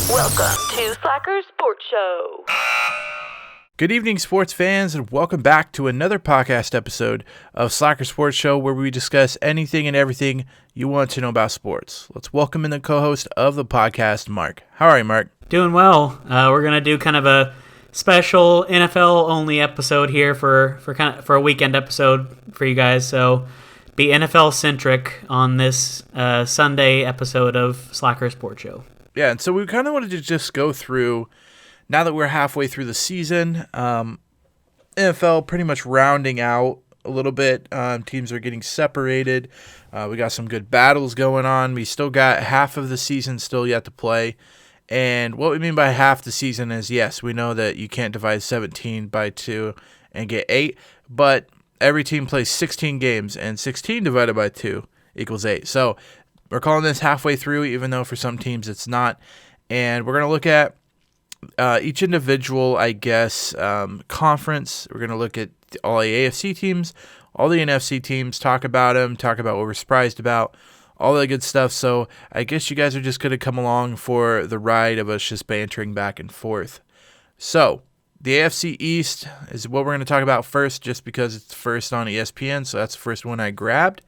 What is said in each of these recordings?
Welcome to Slacker Sports Show. Good evening, sports fans, and welcome back to another podcast episode of Slacker Sports Show, where we discuss anything and everything you want to know about sports. Let's welcome in the co-host of the podcast, Mark. How are you, Mark? Doing well. We're gonna do kind of a special NFL only episode here for a weekend episode for you guys. So be NFL centric on this Sunday episode of Slacker Sports Show. Yeah, and so we kind of wanted to just go through, now that we're halfway through the season, NFL pretty much rounding out a little bit. Teams are getting separated. We got some good battles going on. We still got half of the season still yet to play. And what we mean by half the season is, yes, we know that you can't divide 17 by 2 and get 8, but every team plays 16 games, and 16 divided by 2 equals 8. So we're calling this halfway through, even though for some teams it's not. And we're going to look at each individual, conference. We're going to look at all the AFC teams, all the NFC teams, talk about them, talk about what we're surprised about, all that good stuff. So I guess you guys are just going to come along for the ride of us just bantering back and forth. So the AFC East is what we're going to talk about first, just because it's first on ESPN. So that's the first one I grabbed.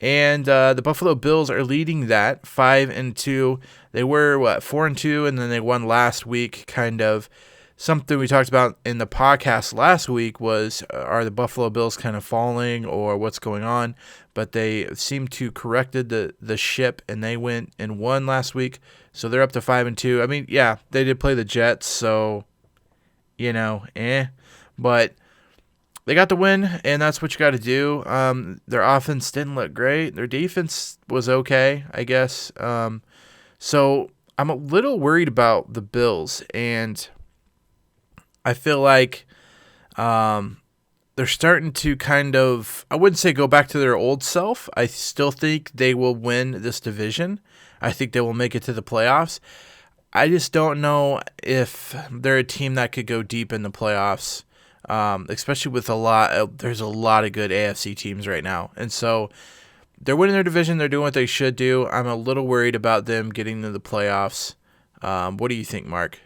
And the Buffalo Bills are leading that 5-2. They were 4-2, and then they won last week. Kind of something we talked about in the podcast last week was, are the Buffalo Bills kind of falling or what's going on? But they seem to corrected the ship, and they went and won last week. So they're up to 5-2. I mean, yeah, they did play the Jets, so but they got the win, and that's what you got to do. Their offense didn't look great. Their defense was okay, I guess. So I'm a little worried about the Bills, and I feel like they're starting to kind of, I wouldn't say go back to their old self. I still think they will win this division. I think they will make it to the playoffs. I just don't know if they're a team that could go deep in the playoffs. Especially with there's a lot of good AFC teams right now. And so they're winning their division. They're doing what they should do. I'm a little worried about them getting to the playoffs. What do you think, Mark?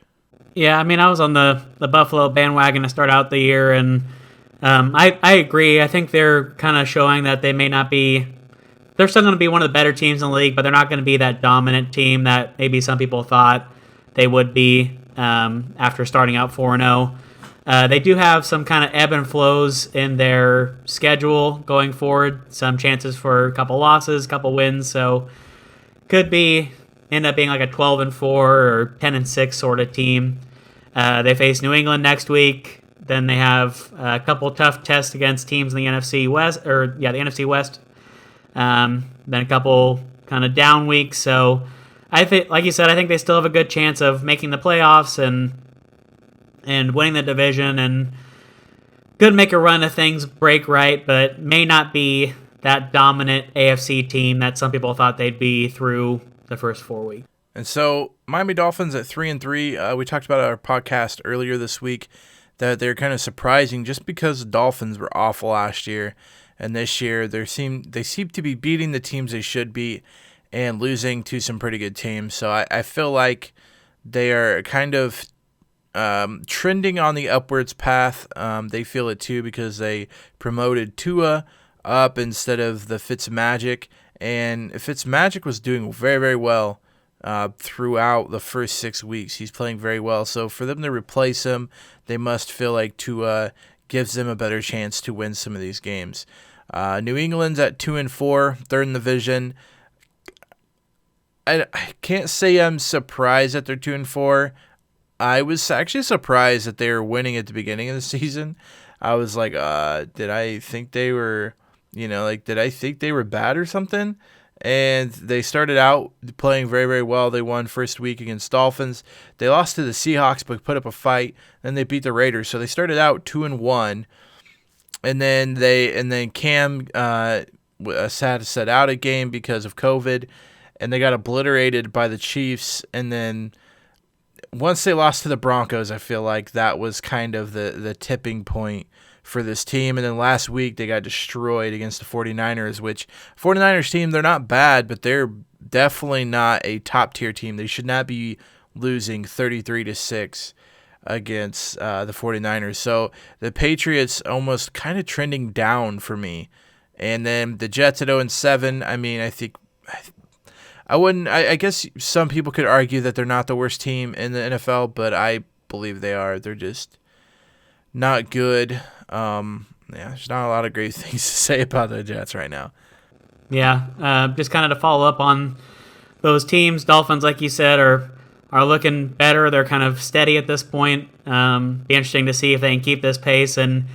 Yeah, I mean, I was on the Buffalo bandwagon to start out the year, and I agree. I think they're kind of showing that they may not be – they're still going to be one of the better teams in the league, but they're not going to be that dominant team that maybe some people thought they would be after starting out 4-0. They do have some kind of ebb and flows in their schedule going forward. Some chances for a couple losses, couple wins. So could end up being like a 12-4 or 10-6 sort of team. They face New England next week. Then they have a couple tough tests against teams in the NFC West, the NFC West. Then a couple kind of down weeks. So I think, like you said, I think they still have a good chance of making the playoffs and winning the division, and could make a run if things break right, but may not be that dominant AFC team that some people thought they'd be through the first 4 weeks. And so Miami Dolphins at 3-3. We talked about our podcast earlier this week that they're kind of surprising just because the Dolphins were awful last year, and this year they seem to be beating the teams they should beat and losing to some pretty good teams. So I feel like they are kind of trending on the upwards path. They feel it too because they promoted Tua up instead of the Fitzmagic, and Fitzmagic was doing very, very well throughout the first 6 weeks. He's playing very well, so for them to replace him, they must feel like Tua gives them a better chance to win some of these games. New England's at 2-4, third in the division. I can't say I'm surprised that they're 2-4. I was actually surprised that they were winning at the beginning of the season. I was like, did I think they were, did I think they were bad or something? And they started out playing very, very well. They won first week against Dolphins. They lost to the Seahawks, but put up a fight. Then they beat the Raiders. So they started out 2-1, and then Cam had to set out a game because of COVID, and they got obliterated by the Chiefs, and then once they lost to the Broncos, I feel like that was kind of the tipping point for this team. And then last week they got destroyed against the 49ers, which 49ers team, they're not bad, but they're definitely not a top-tier team. They should not be losing 33-6 against the 49ers. So the Patriots almost kind of trending down for me. And then the Jets at 0-7. I mean, I guess some people could argue that they're not the worst team in the NFL, but I believe they are. They're just not good. There's not a lot of great things to say about the Jets right now. Yeah, just kind of to follow up on those teams, Dolphins, like you said, are looking better. They're kind of steady at this point. Be interesting to see if they can keep this pace, and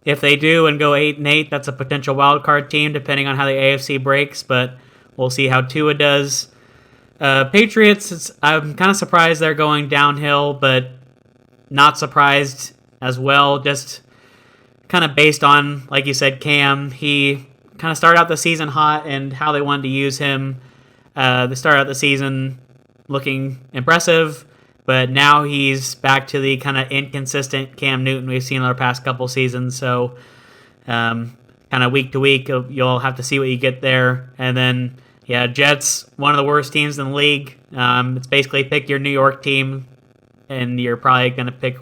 if they do and go 8-8, that's a potential wild card team, depending on how the AFC breaks. But we'll see how Tua does. Patriots, I'm kind of surprised they're going downhill, but not surprised as well. Just kind of based on, like you said, Cam. He kind of started out the season hot and how they wanted to use him. They started out the season looking impressive, but now he's back to the kind of inconsistent Cam Newton we've seen in the past couple seasons. So kind of week to week, you'll have to see what you get there. And then, Jets, one of the worst teams in the league. It's basically pick your New York team, and you're probably going to pick,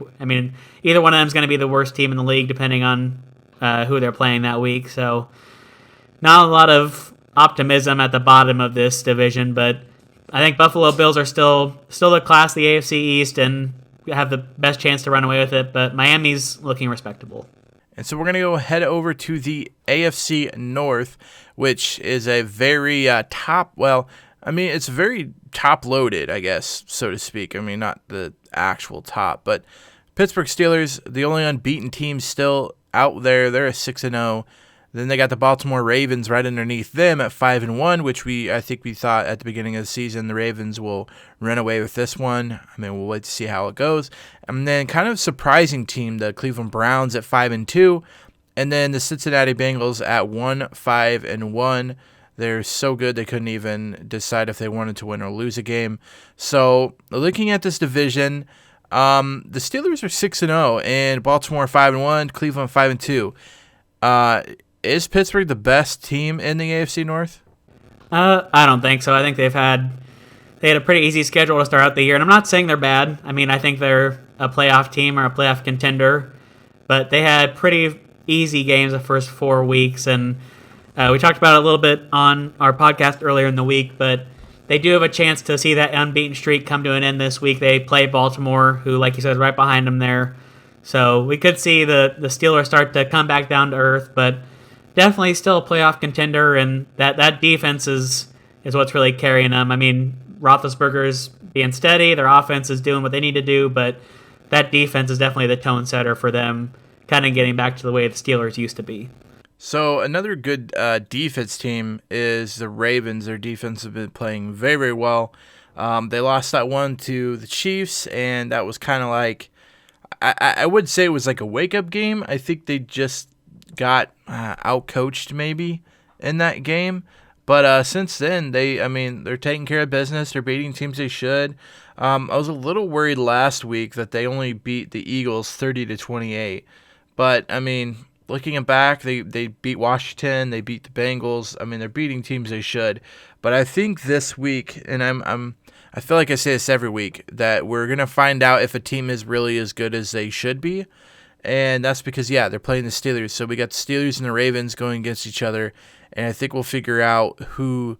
either one of them is going to be the worst team in the league, depending on who they're playing that week. So not a lot of optimism at the bottom of this division, but I think Buffalo Bills are still the class of the AFC East and have the best chance to run away with it, but Miami's looking respectable. And so we're going to head over to the AFC North, which is a very it's very top-loaded, I guess, so to speak. Not the actual top, but Pittsburgh Steelers, the only unbeaten team still out there. They're a 6-0. Then they got the Baltimore Ravens right underneath them at 5-1, which I think we thought at the beginning of the season the Ravens will run away with this one. We'll wait to see how it goes. And then kind of surprising team, the Cleveland Browns at 5-2, and then the Cincinnati Bengals at 1-5-1. They're so good they couldn't even decide if they wanted to win or lose a game. So looking at this division, the Steelers are 6-0 and Baltimore 5-1, Cleveland 5-2. Is Pittsburgh the best team in the AFC North? I don't think so. I think they had a pretty easy schedule to start out the year, and I'm not saying they're bad. I think they're a playoff team or a playoff contender, but they had pretty easy games the first 4 weeks, and we talked about it a little bit on our podcast earlier in the week, but they do have a chance to see that unbeaten streak come to an end this week. They play Baltimore, who, like you said, is right behind them there. So we could see the Steelers start to come back down to earth, but definitely still a playoff contender, and that defense is what's really carrying them. Roethlisberger's being steady, their offense is doing what they need to do, but that defense is definitely the tone setter for them, kind of getting back to the way the Steelers used to be. So another good defense team is the Ravens. Their defense has been playing very, very well. They lost that one to the Chiefs, and that was kind of like, I would say it was like a wake-up game. I think they just got out-coached maybe in that game. But since then, they're taking care of business. They're beating teams they should. I was a little worried last week that they only beat the Eagles 30-28. But, looking back, they beat Washington. They beat the Bengals. They're beating teams they should. But I think this week, and I feel like I say this every week, that we're going to find out if a team is really as good as they should be. And that's because, they're playing the Steelers. So we got the Steelers and the Ravens going against each other. And I think we'll figure out who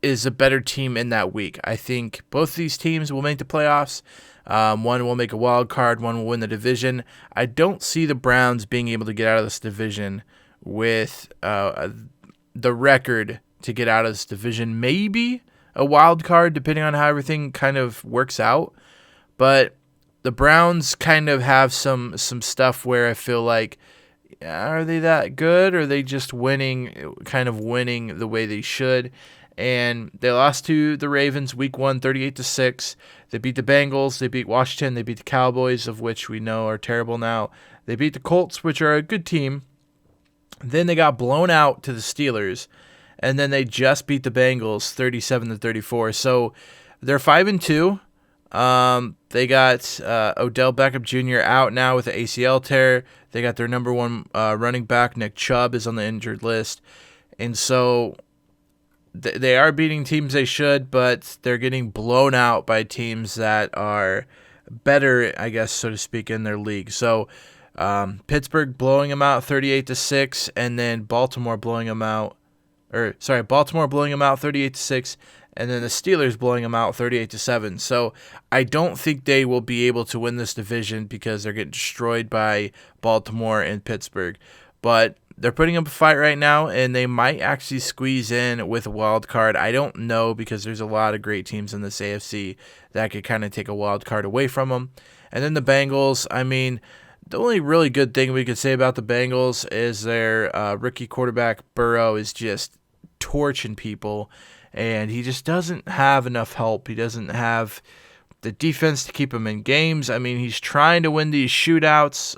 is a better team in that week. I think both of these teams will make the playoffs. One will make a wild card. One will win the division. I don't see the Browns being able to get out of this division with the record to get out of this division. Maybe a wild card, depending on how everything kind of works out. But the Browns kind of have some stuff where I feel like, are they that good, or are they just winning the way they should? And they lost to the Ravens week 1, 38-6. They beat the Bengals. They beat Washington. They beat the Cowboys, of which we know are terrible now. They beat the Colts, which are a good team. Then they got blown out to the Steelers. And then they just beat the Bengals 37-34. So they're 5-2. They got Odell Beckham Jr. out now with the ACL tear. They got their number one running back, Nick Chubb, is on the injured list. And so they are beating teams they should, but they're getting blown out by teams that are better, I guess, so to speak, in their league. So Pittsburgh blowing them out 38-6, and then Baltimore blowing them out 38-6, and then the Steelers blowing them out 38-7. So I don't think they will be able to win this division because they're getting destroyed by Baltimore and Pittsburgh. But they're putting up a fight right now, and they might actually squeeze in with a wild card. I don't know, because there's a lot of great teams in this AFC that could kind of take a wild card away from them. And then the Bengals, I mean, the only really good thing we could say about the Bengals is their rookie quarterback Burrow is just torching people, and he just doesn't have enough help. He doesn't have the defense to keep him in games. I mean, he's trying to win these shootouts.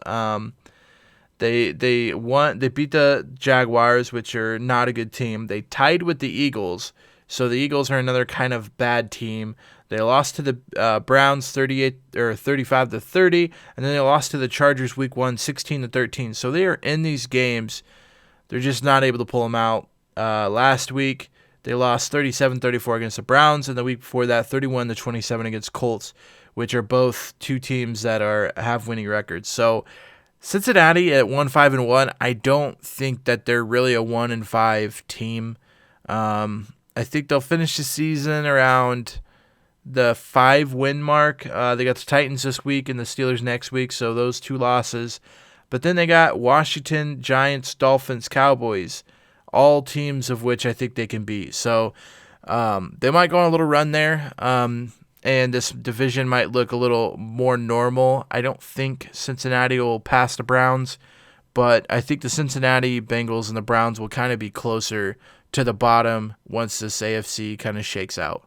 They beat the Jaguars, which are not a good team. They tied with the Eagles, so the Eagles are another kind of bad team. They lost to the Browns 35-30, and then they lost to the Chargers week 1 16-13. So they are in these games. They're just not able to pull them out. Last week they lost 37-34 against the Browns, and the week before that 31-27 against Colts, which are both two teams that have winning records. So Cincinnati at 1-5-1, I don't think that they're really a 1-5 team. I think they'll finish the season around the 5-win mark. They got the Titans this week and the Steelers next week, so those two losses. But then they got Washington, Giants, Dolphins, Cowboys, all teams of which I think they can beat. So they might go on a little run there. And this division might look a little more normal. I don't think Cincinnati will pass the Browns, but I think the Cincinnati Bengals and the Browns will kind of be closer to the bottom once this AFC kind of shakes out.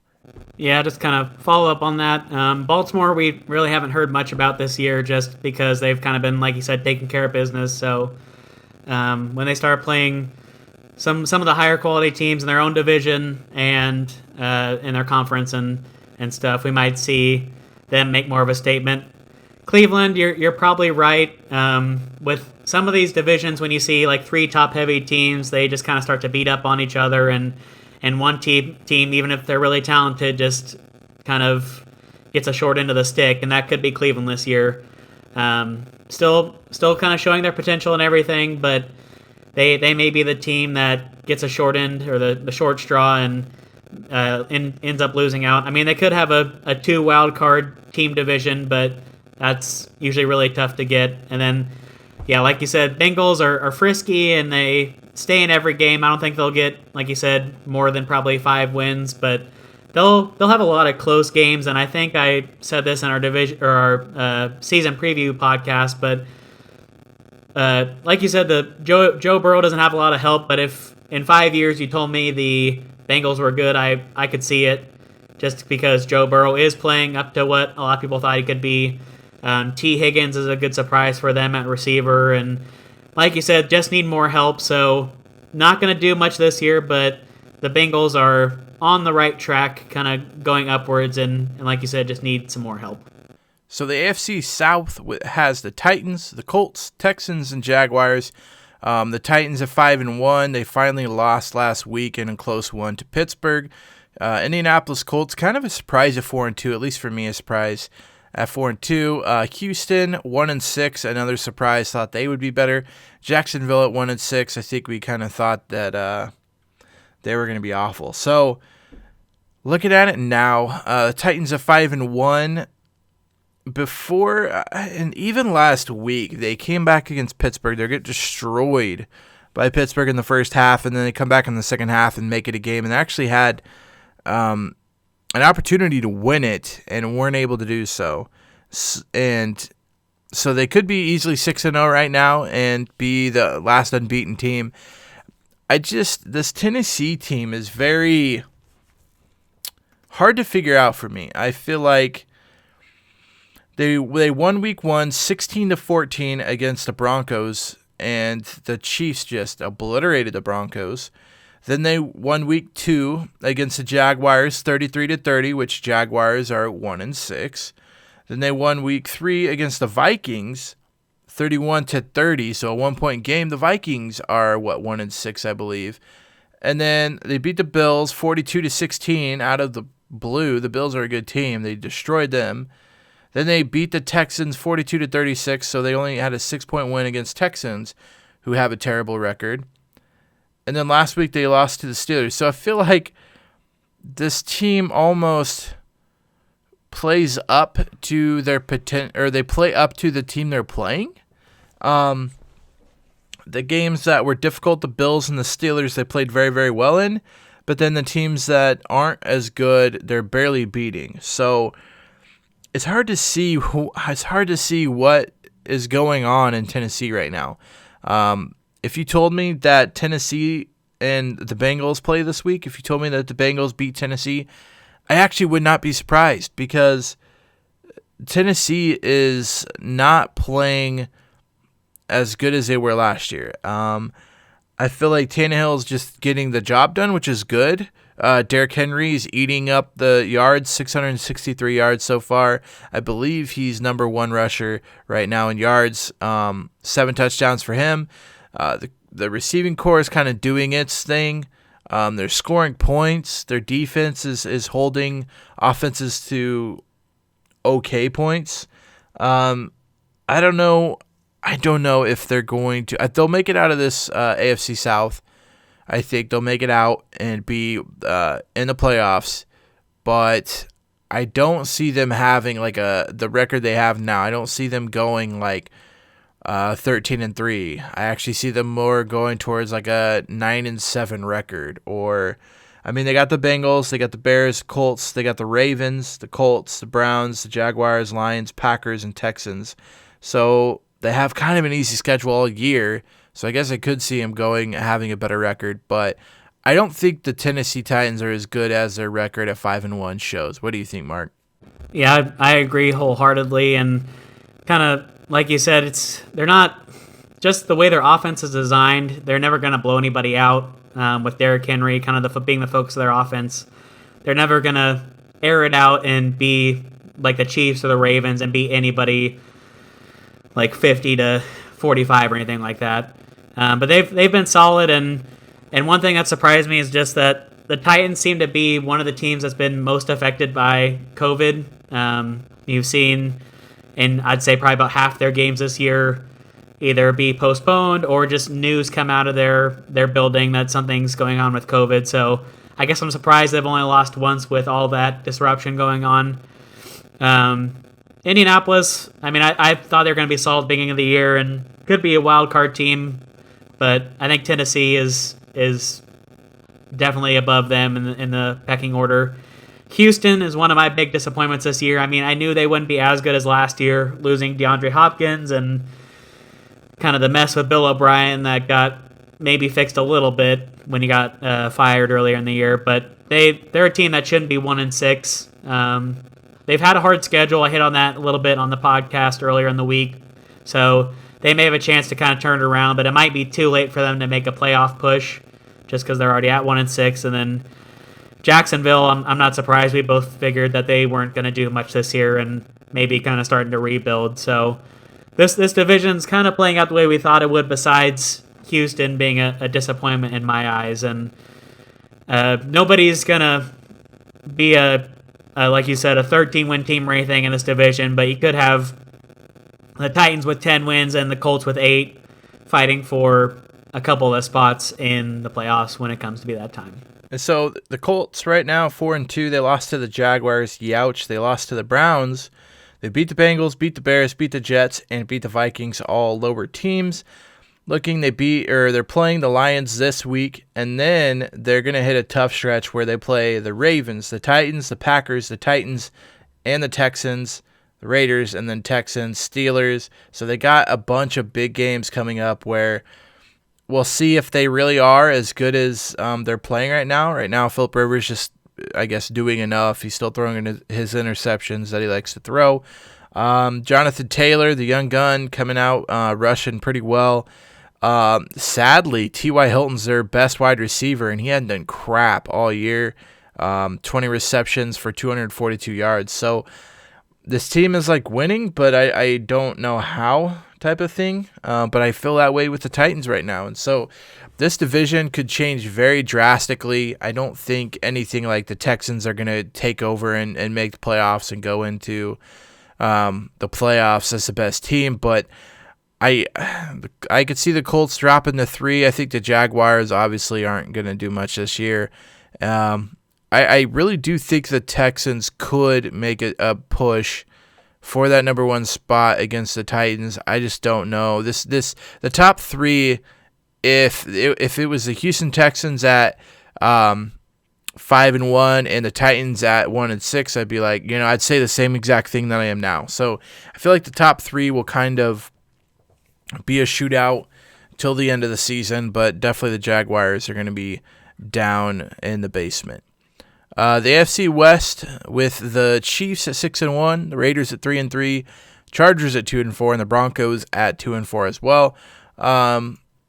Yeah, just kind of follow up on that. Baltimore, we really haven't heard much about this year just because they've kind of been, like you said, taking care of business. So when they start playing some of the higher quality teams in their own division and in their conference and stuff, we might see them make more of a statement. Cleveland, you're probably right. With some of these divisions, when you see like three top-heavy teams, they just kind of start to beat up on each other, and one team, even if they're really talented, just kind of gets a short end of the stick, and that could be Cleveland this year. Still kind of showing their potential and everything, but they may be the team that gets a short end or the short straw and ends up losing out. I mean, they could have a 2 wild card team division, but that's usually really tough to get. And then, yeah, like you said, Bengals are frisky and they stay in every game. I don't think they'll get, like you said, more than probably 5 wins, but they'll have a lot of close games. And I think I said this in our division or our season preview podcast, but like you said, Joe Burrow doesn't have a lot of help. But if in 5 years you told me the Bengals were good, I could see it, just because Joe Burrow is playing up to what a lot of people thought he could be. T. Higgins is a good surprise for them at receiver, and like you said, just need more help. So not going to do much this year, but the Bengals are on the right track, kind of going upwards, and like you said, just need some more help. So the AFC South has the Titans, the Colts, Texans, and Jaguars. The Titans at 5-1. They finally lost last week in a close one to Pittsburgh. Indianapolis Colts, kind of a surprise at 4-2, at least for me, a surprise at 4-2. Houston 1-6, another surprise. Thought they would be better. Jacksonville at 1-6. I think we kind of thought that they were going to be awful. So looking at it now, the Titans at 5-1. Before and even last week, they came back against Pittsburgh. They get destroyed by Pittsburgh in the first half, and then they come back in the second half and make it a game. And they actually had an opportunity to win it and weren't able to do so. And so they could be easily 6-0 right now and be the last unbeaten team. This Tennessee team is very hard to figure out for me. I feel like They won week 1 16-14 against the Broncos, and the Chiefs just obliterated the Broncos. Then they won week 2 against the Jaguars 33-30, which Jaguars are 1-6. Then they won week 3 against the Vikings 31-30, so a 1-point game. The Vikings are 1-6, I believe. And then they beat the Bills 42-16 out of the blue. The Bills are a good team. They destroyed them. Then they beat the Texans 42-36, so they only had a 6-point win against Texans, who have a terrible record. And then last week they lost to the Steelers. So I feel like this team almost plays up to their potential, or they play up to the team they're playing. The games that were difficult, the Bills and the Steelers, they played very, very well in. But then the teams that aren't as good, they're barely beating. So it's hard to see what is going on in Tennessee right now. If you told me that Tennessee and the Bengals play this week, if you told me that the Bengals beat Tennessee, I actually would not be surprised, because Tennessee is not playing as good as they were last year. I feel like Tannehill's just getting the job done, which is good. Derrick Henry is eating up the yards, 663 yards so far. I believe he's number one rusher right now in yards. 7 touchdowns for him. The receiving core is kind of doing its thing. They're scoring points. Their defense is holding offenses to okay points. I don't know if they're going to. They'll make it out of this AFC South. I think they'll make it out and be in the playoffs, but I don't see them having the record they have now. I don't see them going 13-3. I actually see them more going towards a 9-7 record. They got the Bengals, they got the Bears, Colts, they got the Ravens, the Colts, the Browns, the Jaguars, Lions, Packers, and Texans. So they have kind of an easy schedule all year. So I guess I could see them having a better record, but I don't think the Tennessee Titans are as good as their record at 5-1 shows. What do you think, Mark? Yeah, I agree wholeheartedly, and kind of like you said, they're not just the way their offense is designed. They're never going to blow anybody out with Derrick Henry kind of being the focus of their offense. They're never going to air it out and be like the Chiefs or the Ravens and beat anybody 50-45 or anything like that. But they've been solid, and one thing that surprised me is just that the Titans seem to be one of the teams that's been most affected by COVID. You've seen, and I'd say probably about half their games this year either be postponed or just news come out of their building that something's going on with COVID. So I guess I'm surprised they've only lost once with all that disruption going on. Indianapolis, I thought they were going to be solid at the beginning of the year and could be a wild card team, but I think Tennessee is definitely above them in the pecking order. Houston is one of my big disappointments this year. I knew they wouldn't be as good as last year, losing DeAndre Hopkins and kind of the mess with Bill O'Brien that got maybe fixed a little bit when he got fired earlier in the year. But they're a team that shouldn't be 1-6. They've had a hard schedule. I hit on that a little bit on the podcast earlier in the week. So they may have a chance to kind of turn it around, but it might be too late for them to make a playoff push just because they're already at 1-6. And then Jacksonville, I'm not surprised. We both figured that they weren't going to do much this year and maybe kind of starting to rebuild. So this division's kind of playing out the way we thought it would, besides Houston being a disappointment in my eyes. And nobody's going to be like you said, a 13-win team or anything in this division, but you could have the Titans with 10 wins and the Colts with 8 fighting for a couple of spots in the playoffs when it comes to be that time. And so the Colts right now 4-2. They lost to the Jaguars. Youch. They lost to the Browns. They beat the Bengals, beat the Bears, beat the Jets, and beat the Vikings, all lower teams. They're playing the Lions this week, and then they're going to hit a tough stretch where they play the Ravens, the Titans, the Packers, the Titans, and the Texans, the Raiders, and then Texans, Steelers. So they got a bunch of big games coming up where we'll see if they really are as good as they're playing right now. Right now, Philip Rivers just, I guess, doing enough. He's still throwing his interceptions that he likes to throw. Jonathan Taylor, the young gun, coming out rushing pretty well. Sadly, T.Y. Hilton's their best wide receiver, and he hadn't done crap all year. 20 receptions for 242 yards. So this team is like winning, but I don't know how type of thing. But I feel that way with the Titans right now. And so this division could change very drastically. I don't think anything like the Texans are going to take over and make the playoffs and go into the playoffs as the best team. But I could see the Colts dropping to 3. I think the Jaguars obviously aren't going to do much this year. I really do think the Texans could make a push for that number 1 spot against the Titans. I just don't know. The top 3, if it was the Houston Texans at 5-1 and the Titans at 1-6, I'd be like, I'd say the same exact thing that I am now. So I feel like the top 3 will kind of be a shootout till the end of the season, but definitely the Jaguars are going to be down in the basement. The AFC West with the Chiefs at 6-1, the Raiders at 3-3, Chargers at 2-4, and the Broncos at 2-4 as well.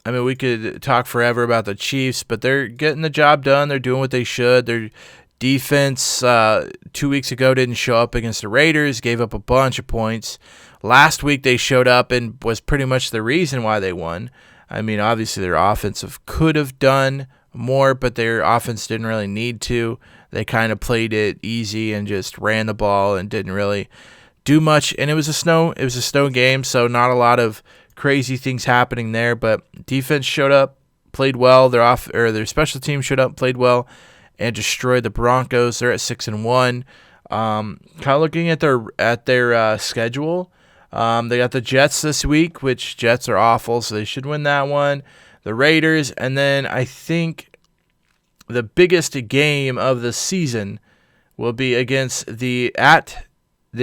We could talk forever about the Chiefs, but they're getting the job done. They're doing what they should. Their defense 2 weeks ago didn't show up against the Raiders, gave up a bunch of points. Last week they showed up and was pretty much the reason why they won. Obviously their offensive could have done more, but their offense didn't really need to. They kind of played it easy and just ran the ball and didn't really do much. And it was a snow game, so not a lot of crazy things happening there. But defense showed up, played well. Their special team showed up, played well, and destroyed the Broncos. They're at 6-1. Kind of looking at their schedule. They got the Jets this week, which Jets are awful, so they should win that one. The Raiders, and then I think the biggest game of the season will be against the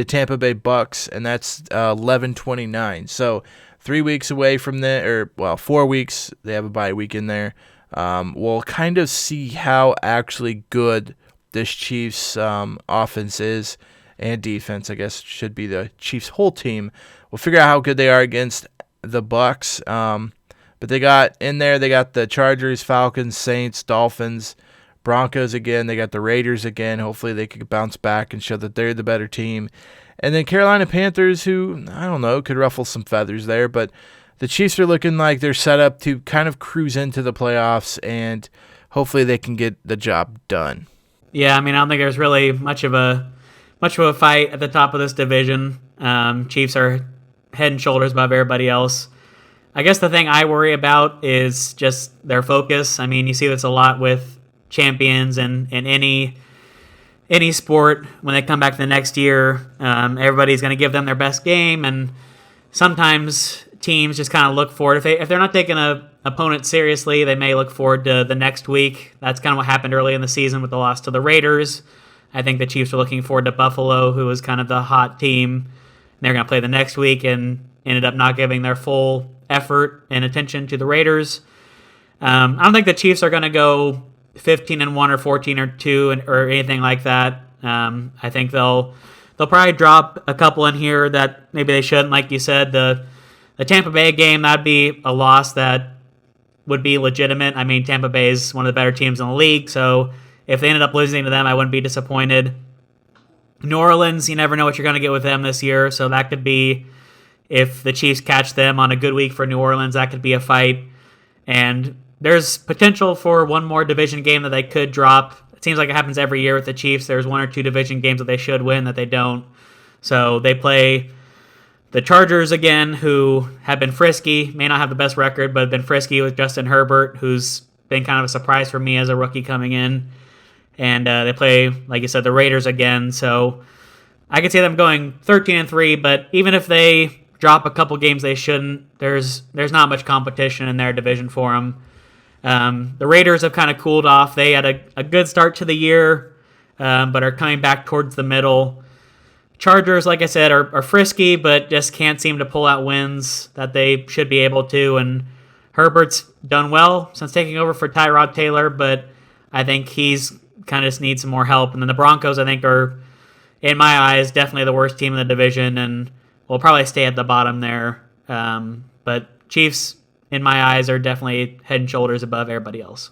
Tampa Bay Bucks, and that's 11/29. So 3 weeks away from 4 weeks. They have a bye week in there. We'll kind of see how actually good this Chiefs offense is and defense. I guess should be the Chiefs' whole team. We'll figure out how good they are against the Bucks. But they got the Chargers, Falcons, Saints, Dolphins, Broncos again. They got the Raiders again. Hopefully they could bounce back and show that they're the better team. And then Carolina Panthers, who, I don't know, could ruffle some feathers there. But the Chiefs are looking like they're set up to kind of cruise into the playoffs, and hopefully they can get the job done. Yeah, I don't think there's really much of a fight at the top of this division. Chiefs are head and shoulders above everybody else. I guess the thing I worry about is just their focus. You see this a lot with champions and in any sport. When they come back the next year, everybody's going to give them their best game, and sometimes teams just kind of look forward. If they're not taking an opponent seriously, they may look forward to the next week. That's kind of what happened early in the season with the loss to the Raiders. I think the Chiefs are looking forward to Buffalo, who was kind of the hot team. They're going to play the next week and ended up not giving their full effort and attention to the Raiders. I don't think the Chiefs are going to go 15-1 or 14-2 or anything like that. I think they'll probably drop a couple in here that maybe they shouldn't. Like you said, the Tampa Bay game, that'd be a loss that would be legitimate. Tampa Bay is one of the better teams in the league, so if they ended up losing to them, I wouldn't be disappointed. New Orleans, you never know what you're going to get with them this year, so that could be, if the Chiefs catch them on a good week for New Orleans, that could be a fight. And there's potential for one more division game that they could drop. It seems like it happens every year with the Chiefs. There's 1 or 2 division games that they should win that they don't. So they play the Chargers again, who have been frisky, may not have the best record, but have been frisky with Justin Herbert, who's been kind of a surprise for me as a rookie coming in. And they play, like you said, the Raiders again. So I could see them going 13-3, but even if they drop a couple games they shouldn't, there's not much competition in their division for them. The Raiders have kind of cooled off. They had a good start to the year, but are coming back towards the middle. Chargers, like I said, are frisky, but just can't seem to pull out wins that they should be able to. And Herbert's done well since taking over for Tyrod Taylor, but I think he's kind of just needs some more help. And then the Broncos, I think, are, in my eyes, definitely the worst team in the division, and will probably stay at the bottom there. But Chiefs, in my eyes, are definitely head and shoulders above everybody else.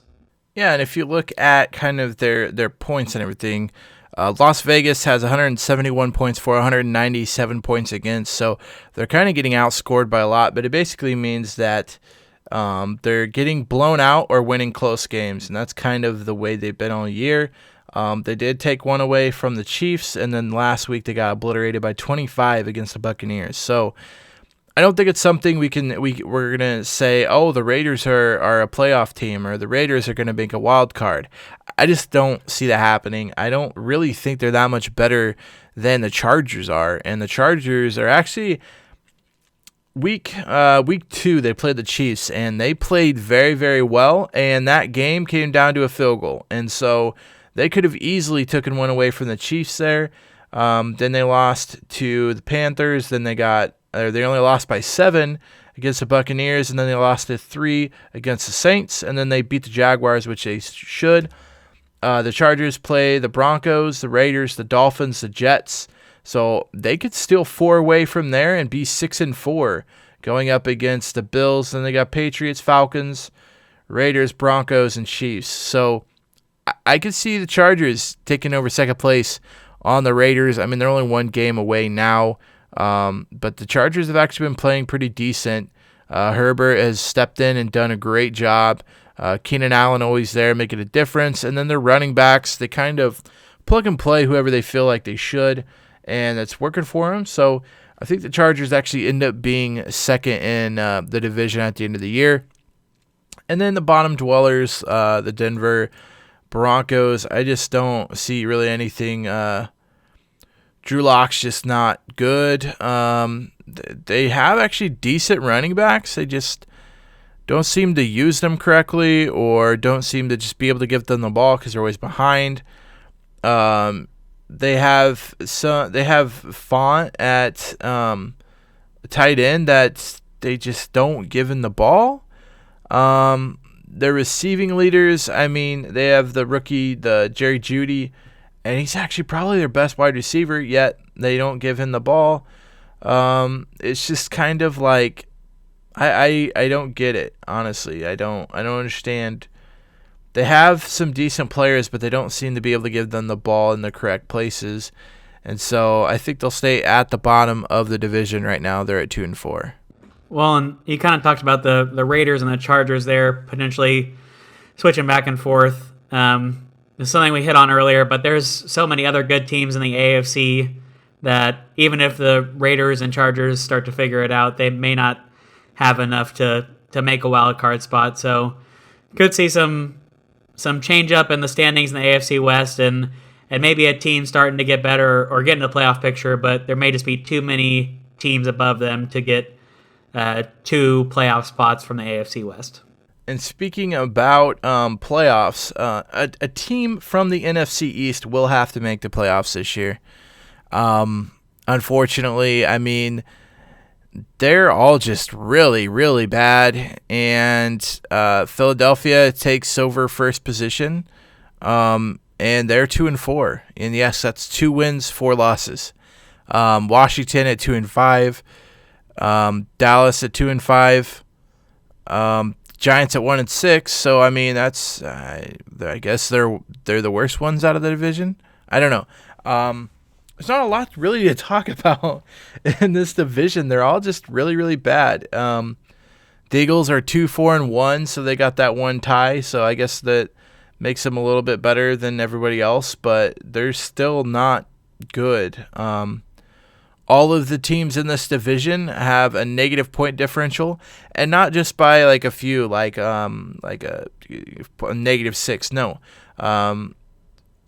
Yeah, and if you look at kind of their points and everything, Las Vegas has 171 points for, 197 points against, so they're kind of getting outscored by a lot, but it basically means that they're getting blown out or winning close games, and that's kind of the way they've been all year. They did take one away from the Chiefs, and then last week they got obliterated by 25 against the Buccaneers. So I don't think it's something we're gonna say, oh, the Raiders are a playoff team or the Raiders are gonna make a wild card. I just don't see that happening. I don't really think they're that much better than the Chargers are, and the Chargers are actually week 2 they played the Chiefs and they played very, very well, and that game came down to a field goal, and so they could have easily taken one away from the Chiefs there. Then they lost to the Panthers. Then they only lost by 7 against the Buccaneers, and then they lost to 3 against the Saints, and then they beat the Jaguars, which they should. The Chargers play the Broncos, the Raiders, the Dolphins, the Jets, so they could steal 4 away from there and be 6-4 going up against the Bills. Then they got Patriots, Falcons, Raiders, Broncos, and Chiefs. So I could see the Chargers taking over second place on the Raiders. I mean, they're only 1 game away now, but the Chargers have actually been playing pretty decent. Herbert has stepped in and done a great job. Keenan Allen always there making a difference. And then their running backs, they kind of plug and play whoever they feel like they should, and it's working for them. So I think the Chargers actually end up being second in the division at the end of the year. And then the bottom dwellers, the Denver Broncos, I just don't see really anything. Drew Lock's just not good. They have actually decent running backs. They just don't seem to use them correctly, or don't seem to just be able to give them the ball because they're always behind. They have Font at tight end that they just don't give him the ball. Their receiving leaders, I mean, they have the rookie, the Jerry Jeudy, and he's actually probably their best wide receiver, yet they don't give him the ball. It's just kind of like, I don't get it, honestly. I don't understand. They have some decent players, but they don't seem to be able to give them the ball in the correct places. And so I think they'll stay at the bottom of the division right now. They're at 2-4. Well, and you kind of talked about the Raiders and the Chargers there, potentially switching back and forth. It's something we hit on earlier, but there's so many other good teams in the AFC that even if the Raiders and Chargers start to figure it out, they may not have enough to make a wild card spot. So could see some change up in the standings in the AFC West, and maybe a team starting to get better or get in the playoff picture, but there may just be too many teams above them to get 2 playoff spots from the AFC West. And speaking about playoffs, a team from the NFC East will have to make the playoffs this year. Unfortunately, I mean, they're all just really, really bad, and Philadelphia takes over first position, and they're 2-4. And yes, that's 2 wins, 4 losses. Washington at 2-5. Dallas at 2-5. Giants at 1-6. So I mean, that's I guess they're the worst ones out of the division. I don't know. There's not a lot really to talk about in this division. They're all just really, really bad. The Eagles are 2-4-1, so they got that 1 tie. So I guess that makes them a little bit better than everybody else, but they're still not good. All of the teams in this division have a negative point differential, and not just by like a few, like a -6. No.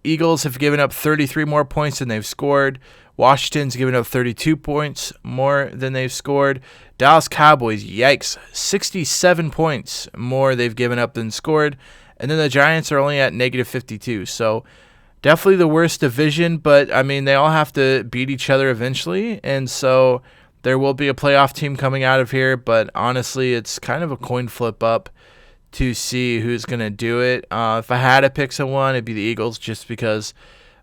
Eagles have given up 33 more points than they've scored. Washington's given up 32 points more than they've scored. Dallas Cowboys, yikes, 67 points more they've given up than scored. And then the Giants are only at -52. So definitely the worst division, but I mean, they all have to beat each other eventually. And so there will be a playoff team coming out of here, but honestly, it's kind of a coin flip up to see who's going to do it. If I had to pick someone, it'd be the Eagles, just because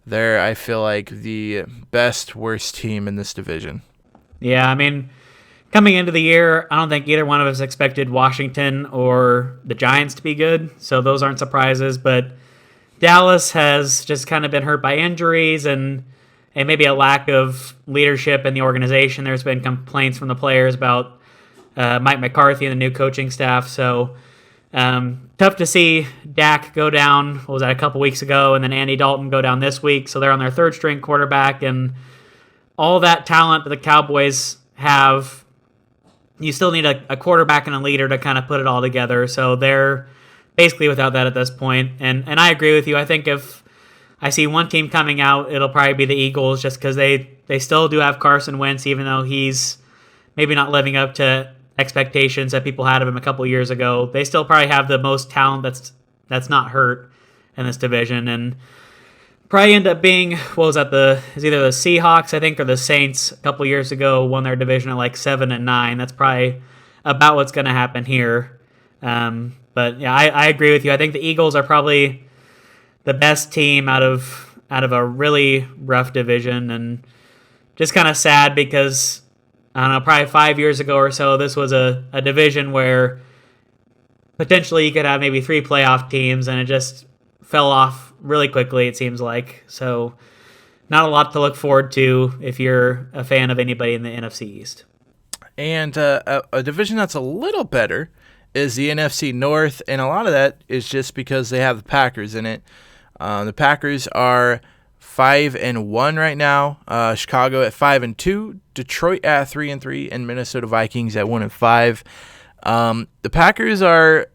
they're, I feel like, the best, worst team in this division. Yeah, I mean, coming into the year, I don't think either one of us expected Washington or the Giants to be good, so those aren't surprises. But Dallas has just kind of been hurt by injuries and maybe a lack of leadership in the organization. There's been complaints from the players about Mike McCarthy and the new coaching staff. So tough to see Dak go down. What was that, a couple weeks ago? And then Andy Dalton go down this week. So they're on their third string quarterback. And all that talent that the Cowboys have, you still need a quarterback and a leader to kind of put it all together. So they're basically without that at this point. And I agree with you. I think if I see one team coming out, it'll probably be the Eagles, just because they still do have Carson Wentz, even though he's maybe not living up to expectations that people had of him a couple years ago. They still probably have the most talent that's not hurt in this division, and probably end up being, what was that, is either the Seahawks, I think, or the Saints a couple years ago won their division at like 7-9. That's probably about what's going to happen here. But yeah, I agree with you. I think the Eagles are probably the best team out of a really rough division, and just kind of sad because, I don't know, probably 5 years ago or so, this was a division where potentially you could have maybe 3 playoff teams, and it just fell off really quickly, it seems like. So not a lot to look forward to if you're a fan of anybody in the NFC East. And a division that's a little better is the NFC North, and a lot of that is just because they have the Packers in it. The Packers are 5-1 right now. Chicago at 5-2, Detroit at 3-3, and Minnesota Vikings at 1-5. The Packers are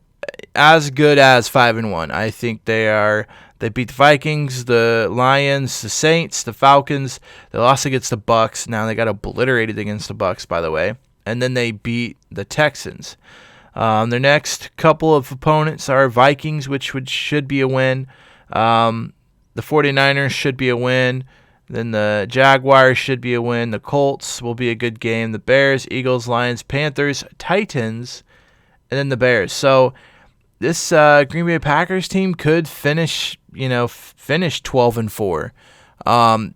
as good as 5-1. I think they are. They beat the Vikings, the Lions, the Saints, the Falcons. They lost against the Bucks. Now they got obliterated against the Bucks, by the way. And then they beat the Texans. Their next couple of opponents are Vikings, which should be a win. The 49ers should be a win. Then the Jaguars should be a win. The Colts will be a good game. The Bears, Eagles, Lions, Panthers, Titans, and then the Bears. So this Green Bay Packers team could finish 12-4.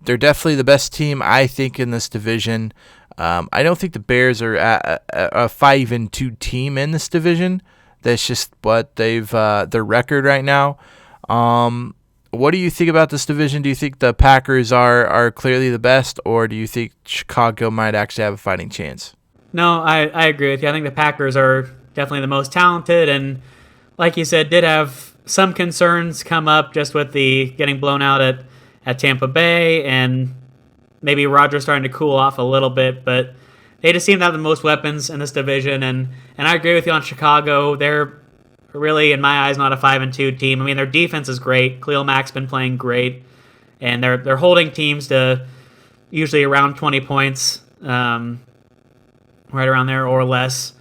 They're definitely the best team, I think, in this division. I don't think the Bears are a 5-2 team in this division. That's just what their record right now. What do you think about this division? Do you think the Packers are clearly the best, or do you think Chicago might actually have a fighting chance? No, I agree with you. I think the Packers are definitely the most talented, and like you said, did have some concerns come up just with the getting blown out at Tampa Bay, and maybe Rodgers starting to cool off a little bit, but they just seem to have the most weapons in this division, and I agree with you on Chicago. They're really, in my eyes, not a 5-2 team. I mean, their defense is great. Khalil Mack's been playing great, and they're holding teams to usually around 20 points, right around there or less.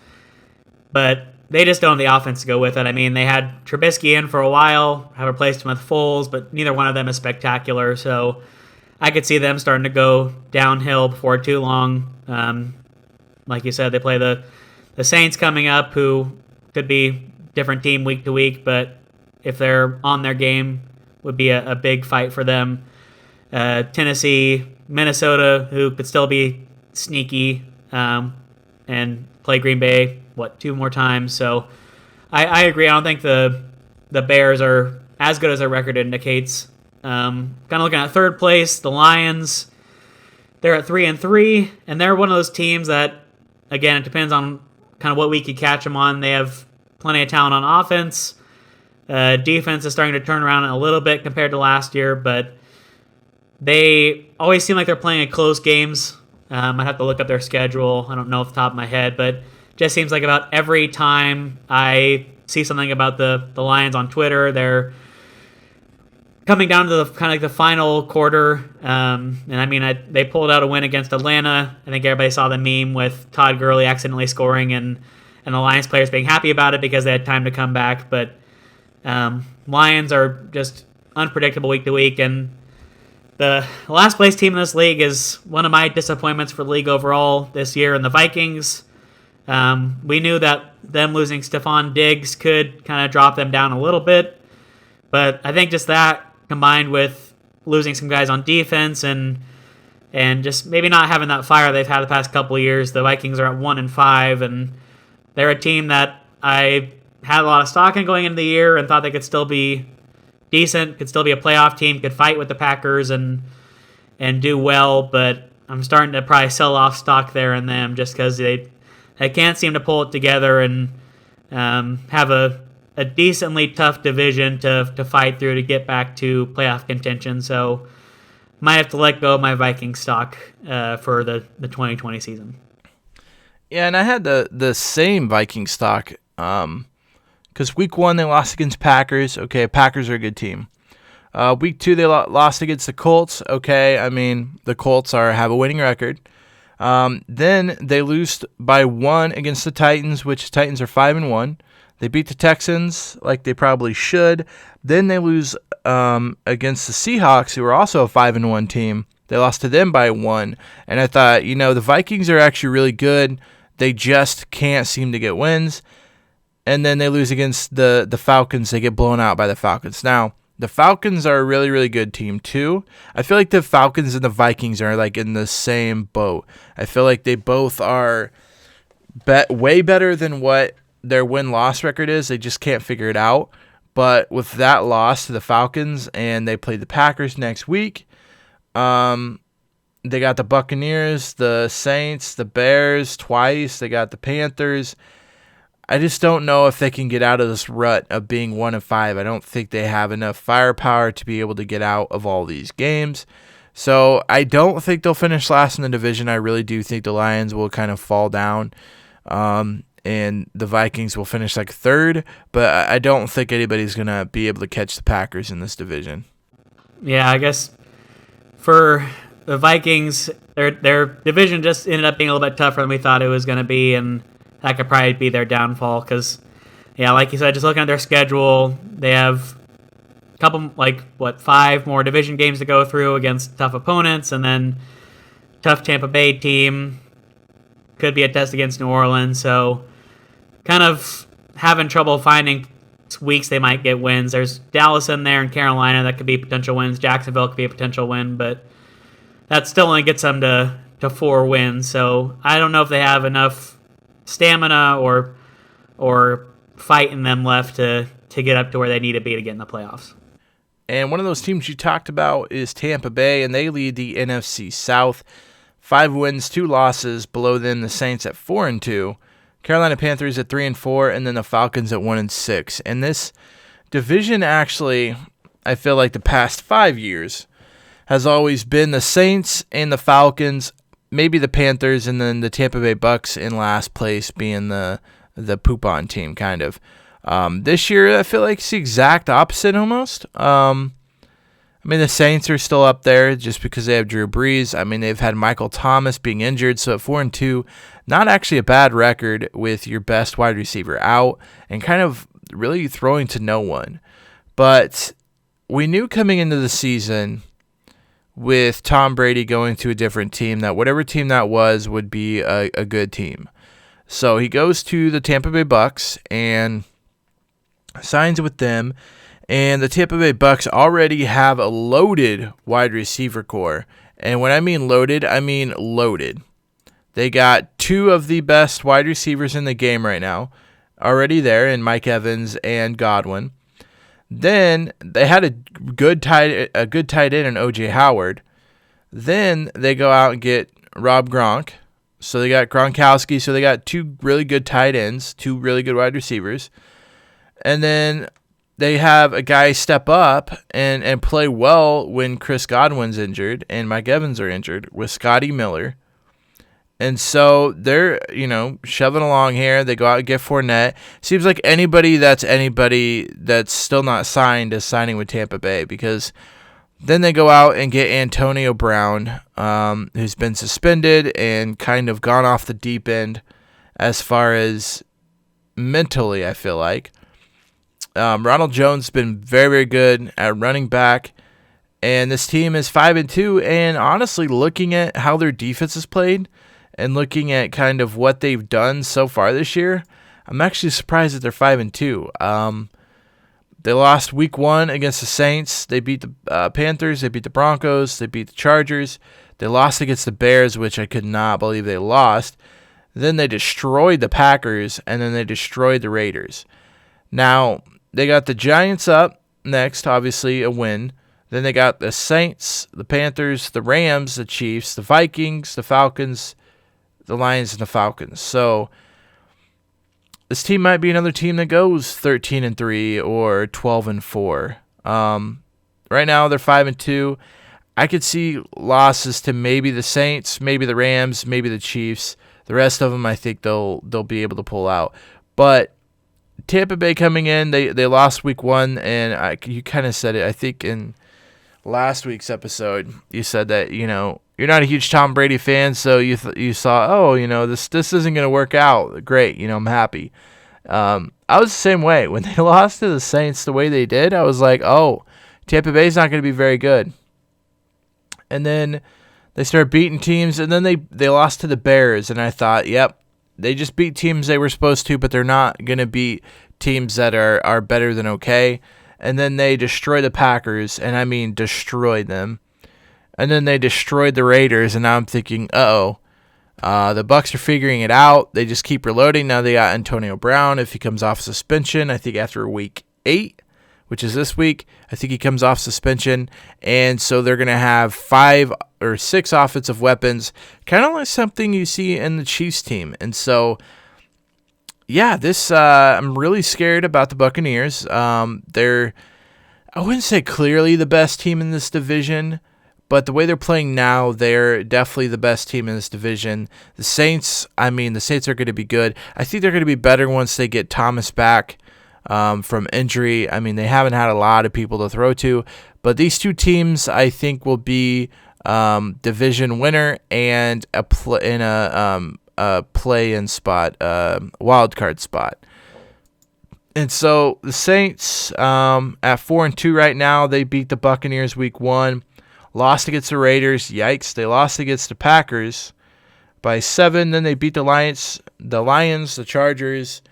But they just don't have the offense to go with it. I mean, they had Trubisky in for a while, have replaced him with Foles, but neither one of them is spectacular. So I could see them starting to go downhill before too long. Like you said, they play the Saints coming up, who could be different team week to week, but if they're on their game, would be a big fight for them. Tennessee, Minnesota, who could still be sneaky, and play Green Bay, 2 more times. So I agree. I don't think the Bears are as good as their record indicates. Kind of looking at third place, the Lions, they're at 3-3, and they're one of those teams that, again, it depends on kind of what week you catch them on. They have plenty of talent on offense. Defense is starting to turn around a little bit compared to last year, but they always seem like they're playing close games. I'd have to look up their schedule. I don't know off the top of my head, but it just seems like about every time I see something about the Lions on Twitter, they're coming down to the kind of like the final quarter. And I mean, they pulled out a win against Atlanta. I think everybody saw the meme with Todd Gurley accidentally scoring and the Lions players being happy about it because they had time to come back. But Lions are just unpredictable week to week, and the last place team in this league is one of my disappointments for the league overall this year, and the Vikings. We knew that them losing Stephon Diggs could kind of drop them down a little bit, but I think just that combined with losing some guys on defense and just maybe not having that fire they've had the past couple of years, the Vikings are at 1-5, and they're a team that I had a lot of stock in going into the year and thought they could still be decent, could still be a playoff team, could fight with the Packers and do well, but I'm starting to probably sell off stock there in them just because they can't seem to pull it together and have a decently tough division to fight through to get back to playoff contention. So might have to let go of my Viking stock for the 2020 season. Yeah, and I had the same Viking stock because week 1 they lost against Packers. Okay, Packers are a good team. Week 2 they lost against the Colts. Okay, I mean the Colts have a winning record. Then they lose by 1 against the Titans, which the Titans are 5-1. They beat the Texans like they probably should. Then they lose against the Seahawks, who are also a 5-1 team. They lost to them by 1. And I thought, the Vikings are actually really good. They just can't seem to get wins. And then they lose against the Falcons. They get blown out by the Falcons. Now, the Falcons are a really, really good team, too. I feel like the Falcons and the Vikings are, like, in the same boat. I feel like they both are way better than what their win-loss record is. They just can't figure it out. But with that loss to the Falcons, and they play the Packers next week, they got the Buccaneers, the Saints, the Bears twice. They got the Panthers. I just don't know if they can get out of this rut of being 1-5. I don't think they have enough firepower to be able to get out of all these games. So I don't think they'll finish last in the division. I really do think the Lions will kind of fall down, and the Vikings will finish like third. But I don't think anybody's going to be able to catch the Packers in this division. Yeah, I guess for the Vikings, their division just ended up being a little bit tougher than we thought it was going to be, and that could probably be their downfall because, yeah, like you said, just looking at their schedule, they have a couple, 5 more division games to go through against tough opponents, and then tough Tampa Bay team. Could be a test against New Orleans, so kind of having trouble finding weeks they might get wins. There's Dallas in there and Carolina that could be potential wins. Jacksonville could be a potential win, but that still only gets them to 4 wins, so I don't know if they have enough stamina or fight in them left to get up to where they need to be to get in the playoffs. And one of those teams you talked about is Tampa Bay, and they lead the NFC South. 5 wins, 2 losses. Below them, the Saints at 4-2. Carolina Panthers at 3-4, and then the Falcons at 1-6. And this division actually, I feel like the past 5 years, has always been the Saints and the Falcons, maybe the Panthers, and then the Tampa Bay Bucs in last place being the poop-on team, kind of. This year, I feel like it's the exact opposite almost. The Saints are still up there just because they have Drew Brees. They've had Michael Thomas being injured, so at 4-2, not actually a bad record with your best wide receiver out and kind of really throwing to no one. But we knew coming into the season with Tom Brady going to a different team that whatever team that was would be a good team. So he goes to the Tampa Bay Bucs and signs with them. And the Tampa Bay Bucs already have a loaded wide receiver core. And when I mean loaded, I mean loaded. They got 2 of the best wide receivers in the game right now already there in Mike Evans and Godwin. Then they had a good tight end in O.J. Howard. Then they go out and get Rob Gronk. So they got Gronkowski. So they got 2 really good tight ends, 2 really good wide receivers. And then they have a guy step up and play well when Chris Godwin's injured and Mike Evans are injured with Scotty Miller. And so they're, shoving along here. They go out and get Fournette. Seems like anybody that's still not signed is signing with Tampa Bay, because then they go out and get Antonio Brown, who's been suspended and kind of gone off the deep end as far as mentally, I feel like. Ronald Jones has been very, very good at running back. And this team is 5-2. And honestly, looking at how their defense is played, and looking at kind of what they've done so far this year, I'm actually surprised that they're 5-2. They lost week 1 against the Saints. They beat the Panthers. They beat the Broncos. They beat the Chargers. They lost against the Bears, which I could not believe they lost. Then they destroyed the Packers, and then they destroyed the Raiders. Now, they got the Giants up. next, obviously a win. Then they got the Saints, the Panthers, the Rams, the Chiefs, the Vikings, the Falcons, the Lions, and the Falcons. So this team might be another team that goes 13-3 or 12-4. Right now they're 5-2. I could see losses to maybe the Saints, maybe the Rams, maybe the Chiefs. The rest of them, I think they'll be able to pull out. But Tampa Bay coming in, they lost week 1, and you kind of said it. I think in last week's episode, you said that you're not a huge Tom Brady fan, so you saw this isn't going to work out. Great, I'm happy. I was the same way when they lost to the Saints the way they did. I was like, oh, Tampa Bay's not going to be very good. And then they started beating teams, and then they lost to the Bears, and I thought, yep, they just beat teams they were supposed to, but they're not going to beat teams that are better than okay. And then they destroyed the Packers, and I mean destroyed them. And then they destroyed the Raiders, and now I'm thinking, the Bucs are figuring it out. They just keep reloading. Now they got Antonio Brown. If he comes off suspension, I think after week 8, which is this week, I think he comes off suspension. And so they're going to have 5 or 6 offensive weapons, kind of like something you see in the Chiefs team. And so, yeah, I'm really scared about the Buccaneers. They're, I wouldn't say clearly the best team in this division, but the way they're playing now, they're definitely the best team in this division. The Saints are going to be good. I think they're going to be better once they get Thomas back from injury. I mean, they haven't had a lot of people to throw to, but these two teams, I think, will be division winner and a play-in spot, wild card spot. And so the Saints at 4-2 right now. They beat the Buccaneers week 1, lost against the Raiders. Yikes! They lost against the Packers by 7. Then they beat the Lions, the Chargers,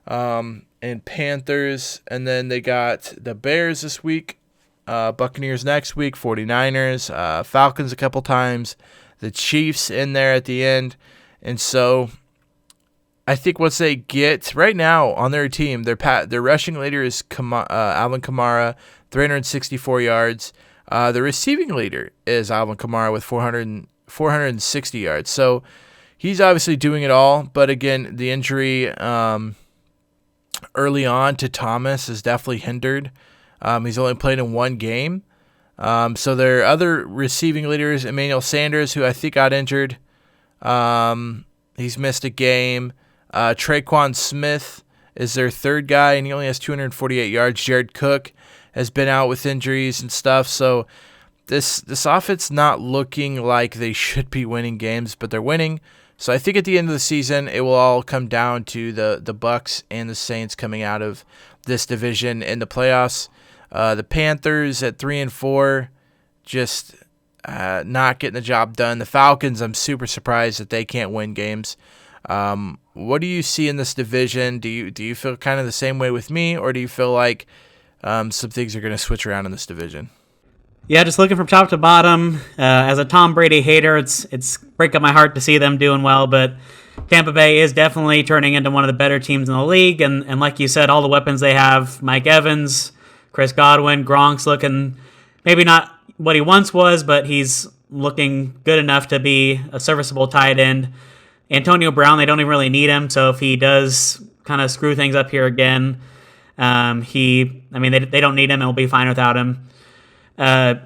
and Panthers. And then they got the Bears this week, Buccaneers next week, 49ers, Falcons a couple times, the Chiefs in there at the end. And so I think once they get right now on their team, their rushing leader is Alvin Kamara, 364 yards. The receiving leader is Alvin Kamara with 460 yards. So he's obviously doing it all. But again, the injury early on to Thomas is definitely hindered. He's only played in 1 game. So their other receiving leaders, Emmanuel Sanders, who I think got injured. He's missed a game. Traquan Smith is their third guy, and he only has 248 yards. Jared Cook has been out with injuries and stuff. So this offense not looking like they should be winning games, but they're winning. So I think at the end of the season, it will all come down to the Bucs and the Saints coming out of this division in the playoffs. The Panthers at 3-4, just not getting the job done. The Falcons, I'm super surprised that they can't win games. What do you see in this division? Do you feel kind of the same way with me, or do you feel like some things are going to switch around in this division? Yeah, just looking from top to bottom. As a Tom Brady hater, it's breaking my heart to see them doing well, but Tampa Bay is definitely turning into one of the better teams in the league, and like you said, all the weapons they have, Mike Evans, Chris Godwin, Gronk's looking maybe not what he once was, but he's looking good enough to be a serviceable tight end. Antonio Brown, they don't even really need him, so if he does kind of screw things up here again, they don't need him, and we'll be fine without him.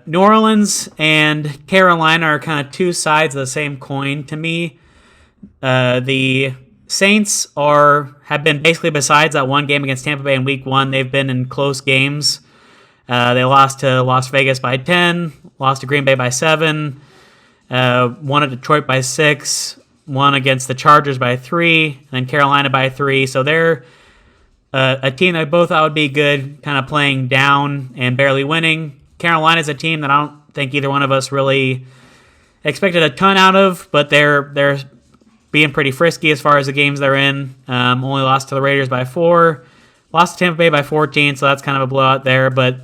New Orleans and Carolina are kind of two sides of the same coin to me. The Saints have been basically, besides that one game against Tampa Bay in week 1, they've been in close games. They lost to Las Vegas by 10, lost to Green Bay by 7, won at Detroit by 6, won against the Chargers by 3, and then Carolina by 3. So they're a team that both thought would be good, kind of playing down and barely winning. Carolina's a team that I don't think either one of us really expected a ton out of, but they're being pretty frisky as far as the games they're in. Only lost to the Raiders by 4, lost to Tampa Bay by 14, so that's kind of a blowout there, but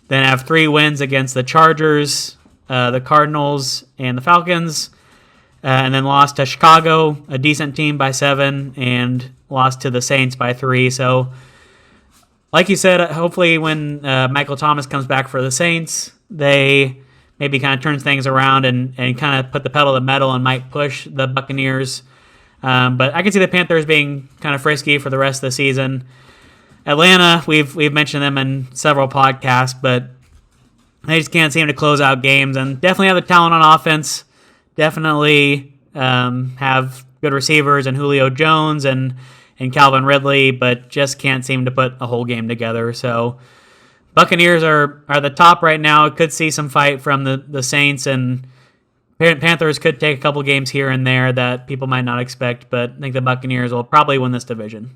then have 3 wins against the Chargers, the Cardinals, and the Falcons, and then lost to Chicago, a decent team, by 7, and lost to the Saints by 3. So like you said, hopefully when Michael Thomas comes back for the Saints, they maybe kind of turns things around and kind of put the pedal to the metal and might push the Buccaneers. But I can see the Panthers being kind of frisky for the rest of the season. Atlanta, we've mentioned them in several podcasts, but they just can't seem to close out games, and definitely have the talent on offense. Definitely have good receivers and Julio Jones and Calvin Ridley, but just can't seem to put a whole game together. So Buccaneers are the top right now. Could see some fight from the Saints, and Panthers could take a couple games here and there that people might not expect, but I think the Buccaneers will probably win this division.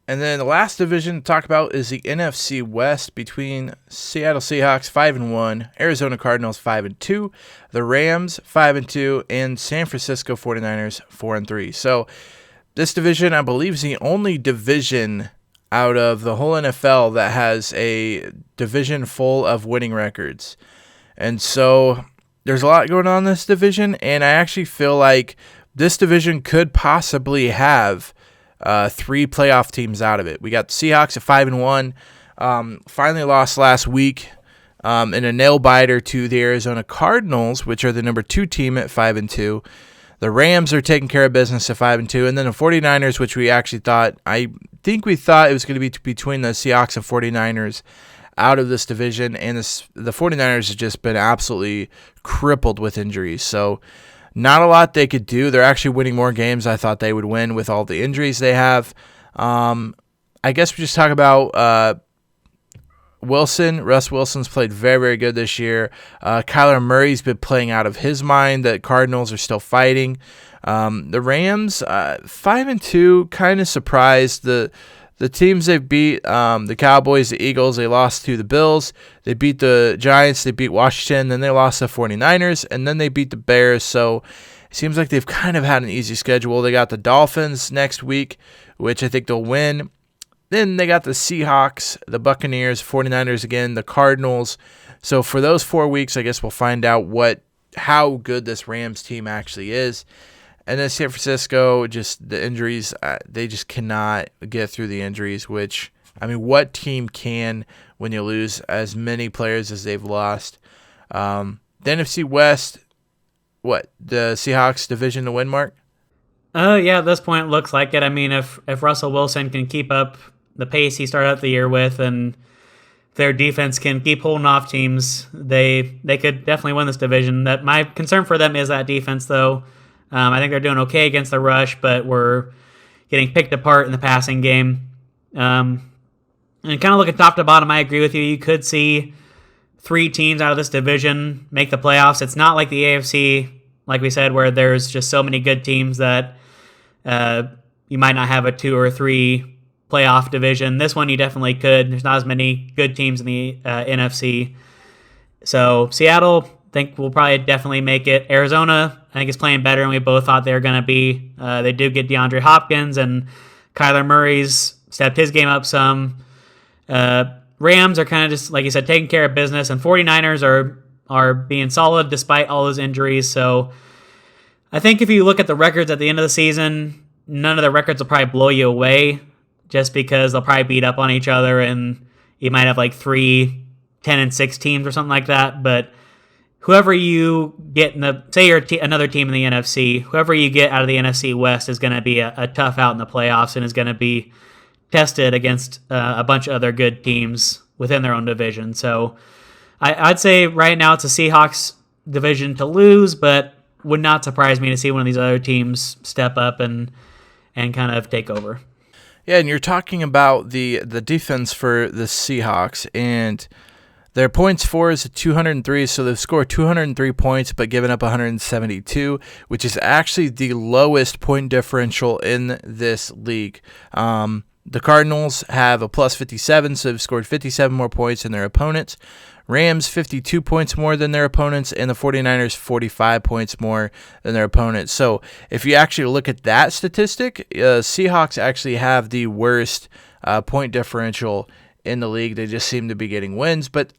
And then the last division to talk about is the NFC West between Seattle Seahawks 5-1, Arizona Cardinals 5-2, the Rams 5-2, and San Francisco 49ers 4-3. So this division, I believe, is the only division out of the whole NFL that has a division full of winning records. And so there's a lot going on in this division, and I actually feel like this division could possibly have 3 playoff teams out of it. We got the Seahawks at 5-1, finally lost last week in a nail-biter to the Arizona Cardinals, which are the number 2 team at 5-2. The Rams are taking care of business at 5-2, and then the 49ers, which we actually thought it was going to be between the Seahawks and 49ers out of this division, and the 49ers have just been absolutely crippled with injuries. So not a lot they could do. They're actually winning more games I thought they would win with all the injuries they have. I guess we just talk about Wilson. Russ Wilson's played very, very good this year. Kyler Murray's been playing out of his mind. The Cardinals are still fighting. The Rams, 5-2, kind of surprised. The teams they've beat, the Cowboys, the Eagles, they lost to the Bills. They beat the Giants, they beat Washington, then they lost to the 49ers, and then they beat the Bears. So it seems like they've kind of had an easy schedule. They got the Dolphins next week, which I think they'll win. Then they got the Seahawks, the Buccaneers, 49ers again, the Cardinals. So for those 4 weeks, I guess we'll find out how good this Rams team actually is. And then San Francisco, just the injuries, they just cannot get through the injuries, which, I mean, what team can when you lose as many players as they've lost? The NFC West, the Seahawks division to win, Mark? Yeah, at this point, it looks like it. I mean, if Russell Wilson can keep up the pace he started out the year with, and their defense can keep holding off teams, they could definitely win this division. That my concern for them is that defense, though. I think they're doing okay against the rush, but we're getting picked apart in the passing game. And kind of looking top to bottom, I agree with you. You could see 3 teams out of this division make the playoffs. It's not like the AFC, like we said, where there's just so many good teams that you might not have a 2 or 3 playoff division. This one you definitely could. There's not as many good teams in the NFC. So Seattle, I think will probably definitely make it. Arizona, I think, is playing better, and we both thought they were going to be. They do get DeAndre Hopkins, and Kyler Murray's stepped his game up some. Rams are kind of just, like you said, taking care of business, and 49ers are being solid despite all those injuries. So I think if you look at the records at the end of the season, none of the records will probably blow you away, just because they'll probably beat up on each other, and you might have like 3 10-6 teams or something like that. But whoever you get say you're another team in the NFC, whoever you get out of the NFC West is going to be a tough out in the playoffs, and is going to be tested against a bunch of other good teams within their own division. So I'd say right now it's a Seahawks division to lose, but would not surprise me to see one of these other teams step up and kind of take over. Yeah, and you're talking about the defense for the Seahawks, and their points for is 203, so they've scored 203 points but given up 172, which is actually the lowest point differential in this league. The Cardinals have a plus 57, so they've scored 57 more points than their opponents. Rams 52 points more than their opponents, and the 49ers 45 points more than their opponents. So if you actually look at that statistic, Seahawks actually have the worst point differential in the league. They just seem to be getting wins, but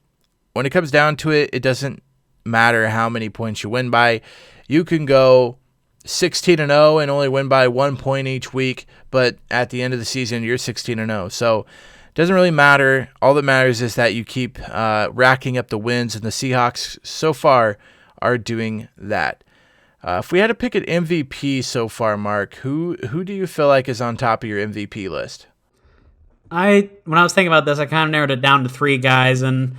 when it comes down to it, it doesn't matter how many points you win by. You can go 16-0 and only win by 1 point each week, but at the end of the season, you're 16-0. So doesn't really matter. All that matters is that you keep racking up the wins, and the Seahawks so far are doing that. If we had to pick an MVP so far, Mark, who do you feel like is on top of your MVP list? When I was thinking about this, I kind of narrowed it down to 3 guys, and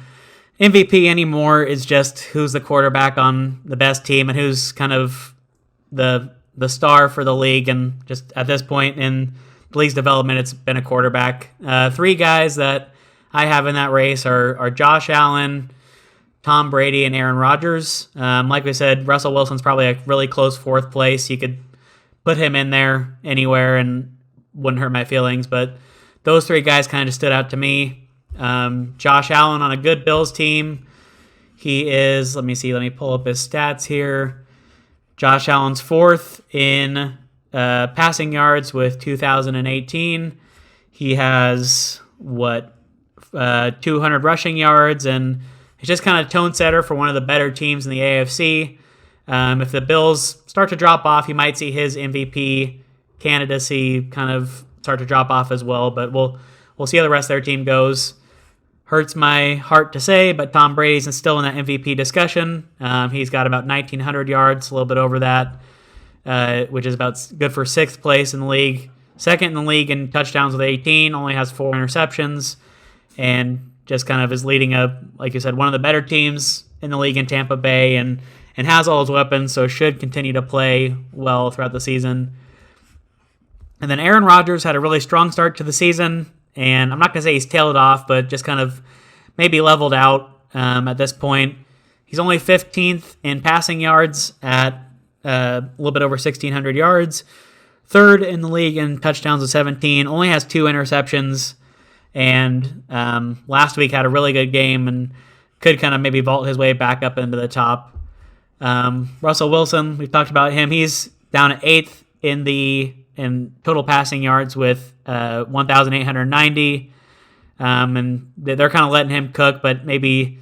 MVP anymore is just who's the quarterback on the best team and who's kind of the star for the league. And just at this point in the league's development, it's been a quarterback. 3 guys that I have in that race are Josh Allen, Tom Brady, and Aaron Rodgers. Like we said, Russell Wilson's probably a really close 4th place. You could put him in there anywhere and wouldn't hurt my feelings, but those 3 guys kind of stood out to me. Josh Allen on a good Bills team. He is, let me pull up his stats here. Josh Allen's 4th in passing yards with 2,018. He has, 200 rushing yards, and he's just kind of tone setter for one of the better teams in the AFC. If the Bills start to drop off, you might see his MVP candidacy kind of start to drop off as well, but we'll see how the rest of their team goes. Hurts my heart to say, but Tom Brady's still in that MVP discussion. He's got about 1,900 yards, a little bit over that, which is about good for 6th place in the league. 2nd in the league in touchdowns with 18, only has 4 interceptions, and just kind of is leading up, like you said, one of the better teams in the league in Tampa Bay, and has all his weapons, so should continue to play well throughout the season. And then Aaron Rodgers had a really strong start to the season, and I'm not going to say he's tailed off, but just kind of maybe leveled out at this point. He's only 15th in passing yards at a little bit over 1,600 yards. 3rd in the league in touchdowns with 17, only has 2 interceptions, and last week had a really good game and could kind of maybe vault his way back up into the top. Russell Wilson, we've talked about him. He's down at 8th in total passing yards with 1,890. And they're kind of letting him cook, but maybe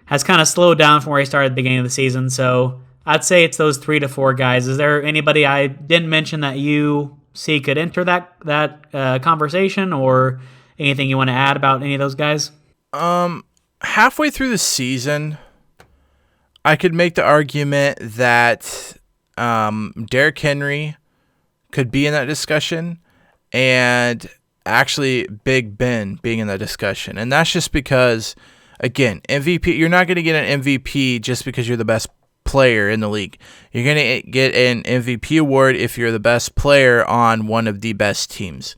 has kind of slowed down from where he started at the beginning of the season. So I'd say it's those 3 to 4 guys. Is there anybody I didn't mention that you see could enter that conversation, or anything you want to add about any of those guys? Halfway through the season, I could make the argument that Derrick Henry could be in that discussion, and actually Big Ben being in that discussion. And that's just because, again, MVP, you're not going to get an MVP just because you're the best player in the league. You're going to get an MVP award if you're the best player on one of the best teams.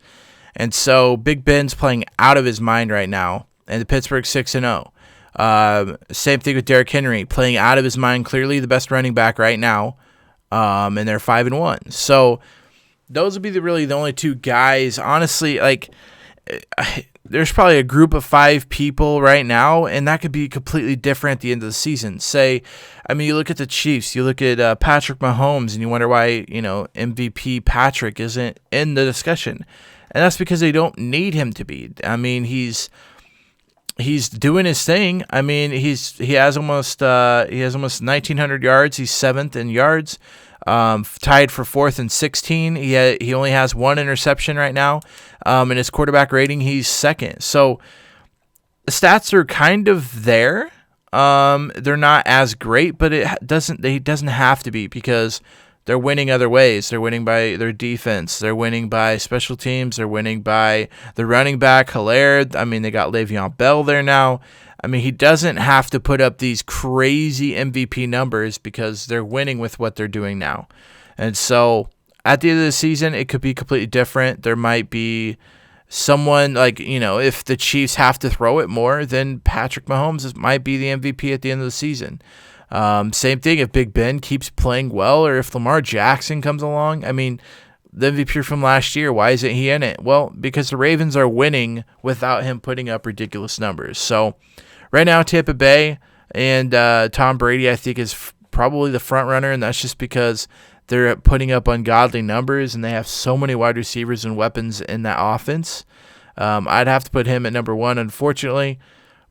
And so Big Ben's playing out of his mind right now, and the Pittsburgh 6-0. Same thing with Derrick Henry, playing out of his mind, clearly the best running back right now, and they're 5-1. So those would be really the only 2 guys. Honestly, there's probably a group of 5 people right now, and that could be completely different at the end of the season. You look at the Chiefs, you look at Patrick Mahomes, and you wonder why, MVP Patrick isn't in the discussion. And that's because they don't need him to be. He's doing his thing. He has almost 1,900 yards. He's 7th in yards. Tied for 4th and 16. He only has 1 interception right now. And his quarterback rating, he's 2nd. So the stats are kind of there. They're not as great, but it doesn't have to be, because they're winning other ways. They're winning by their defense. They're winning by special teams. They're winning by the running back, Hilaire. They got Le'Veon Bell there now. He doesn't have to put up these crazy MVP numbers because they're winning with what they're doing now. And so at the end of the season, it could be completely different. There might be someone if the Chiefs have to throw it more, then Patrick Mahomes might be the MVP at the end of the season. Same thing if Big Ben keeps playing well, or if Lamar Jackson comes along. The MVP from last year, why isn't he in it? Well, because the Ravens are winning without him putting up ridiculous numbers. So right now, Tampa Bay and Tom Brady, I think, is probably the front runner, and that's just because they're putting up ungodly numbers, and they have so many wide receivers and weapons in that offense. I'd have to put him at number 1, unfortunately,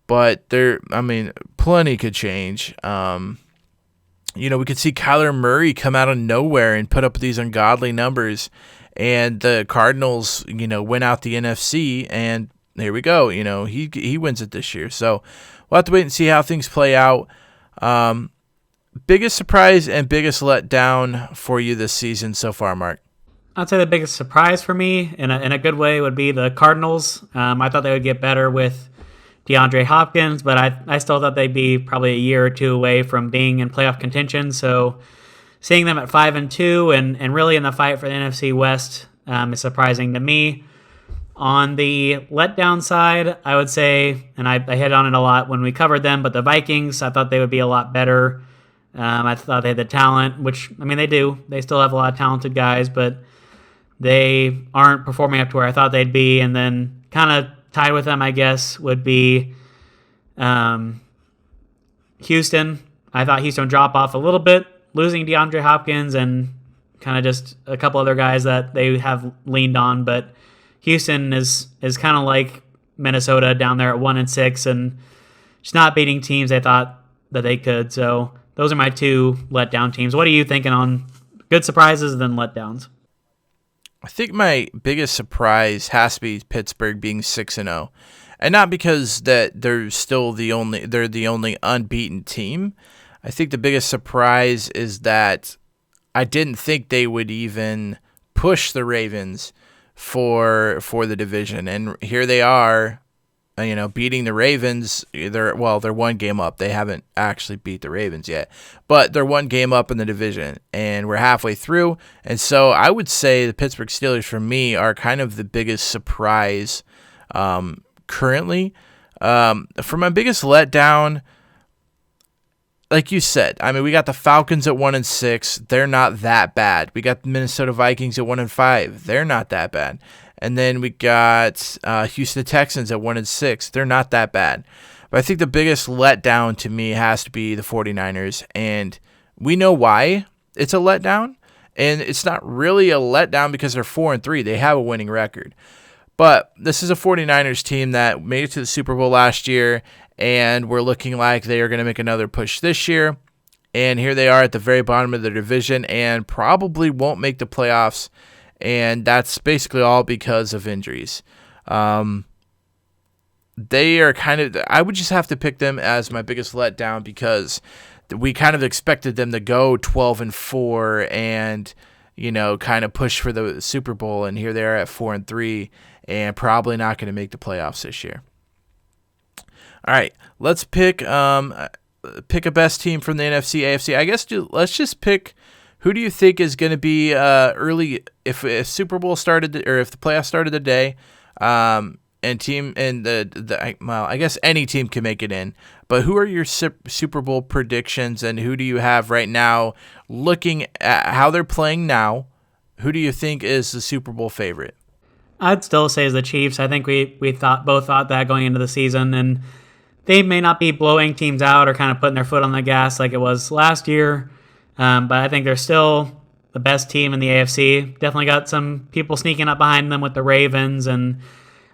but plenty could change. We could see Kyler Murray come out of nowhere and put up these ungodly numbers, and the Cardinals, win out the NFC, and here we go. He wins it this year. So we'll have to wait and see how things play out. Biggest surprise and biggest letdown for you this season so far, Mark? I'd say the biggest surprise for me, in a good way, would be the Cardinals. I thought they would get better with DeAndre Hopkins, but I still thought they'd be probably a year or two away from being in playoff contention. So seeing them at 5-2 and really in the fight for the NFC West is surprising to me. On the letdown side, I would say, and I hit on it a lot when we covered them, but the Vikings, I thought they would be a lot better. I thought they had the talent, which, they do. They still have a lot of talented guys, but they aren't performing up to where I thought they'd be. And then kind of tied with them, I guess, would be Houston. I thought Houston would drop off a little bit, losing DeAndre Hopkins and kind of just a couple other guys that they have leaned on. But Houston is kind of like Minnesota down there at 1-6 and just not beating teams they thought that they could. So those are my two letdown teams. What are you thinking on good surprises and then letdowns? I think my biggest surprise has to be Pittsburgh being 6-0, and not because that they're the only unbeaten team. I think the biggest surprise is that I didn't think they would even push the Ravens for the division, and here they are, beating the Ravens. They're one game up. They haven't actually beat the Ravens yet, but they're one game up in the division, and we're halfway through. And so I would say the Pittsburgh Steelers, for me, are kind of the biggest surprise currently. For my biggest letdown, like you said, we got the Falcons at 1-6. They're not that bad. We got the Minnesota Vikings at 1-5. They're not that bad. And then we got Houston Texans at 1-6. They're not that bad. But I think the biggest letdown to me has to be the 49ers. And we know why it's a letdown. And it's not really a letdown because they're 4-3. They have a winning record. But this is a 49ers team that made it to the Super Bowl last year. And we're looking like they are going to make another push this year. And here they are at the very bottom of the division and probably won't make the playoffs. And that's basically all because of injuries. They are I would just have to pick them as my biggest letdown because we kind of expected them to go 12-4 and, kind of push for the Super Bowl. And here they are at 4-3 and probably not going to make the playoffs this year. All right, let's pick a best team from the NFC, AFC. I guess let's just pick. Who do you think is going to be early if Super Bowl started or if the playoffs started today? I guess any team can make it in. But who are your Super Bowl predictions, and who do you have right now? Looking at how they're playing now, who do you think is the Super Bowl favorite? I'd still say the Chiefs. I think we both thought that going into the season, and they may not be blowing teams out or kind of putting their foot on the gas like it was last year. But I think they're still the best team in the AFC. Definitely got some people sneaking up behind them with the Ravens and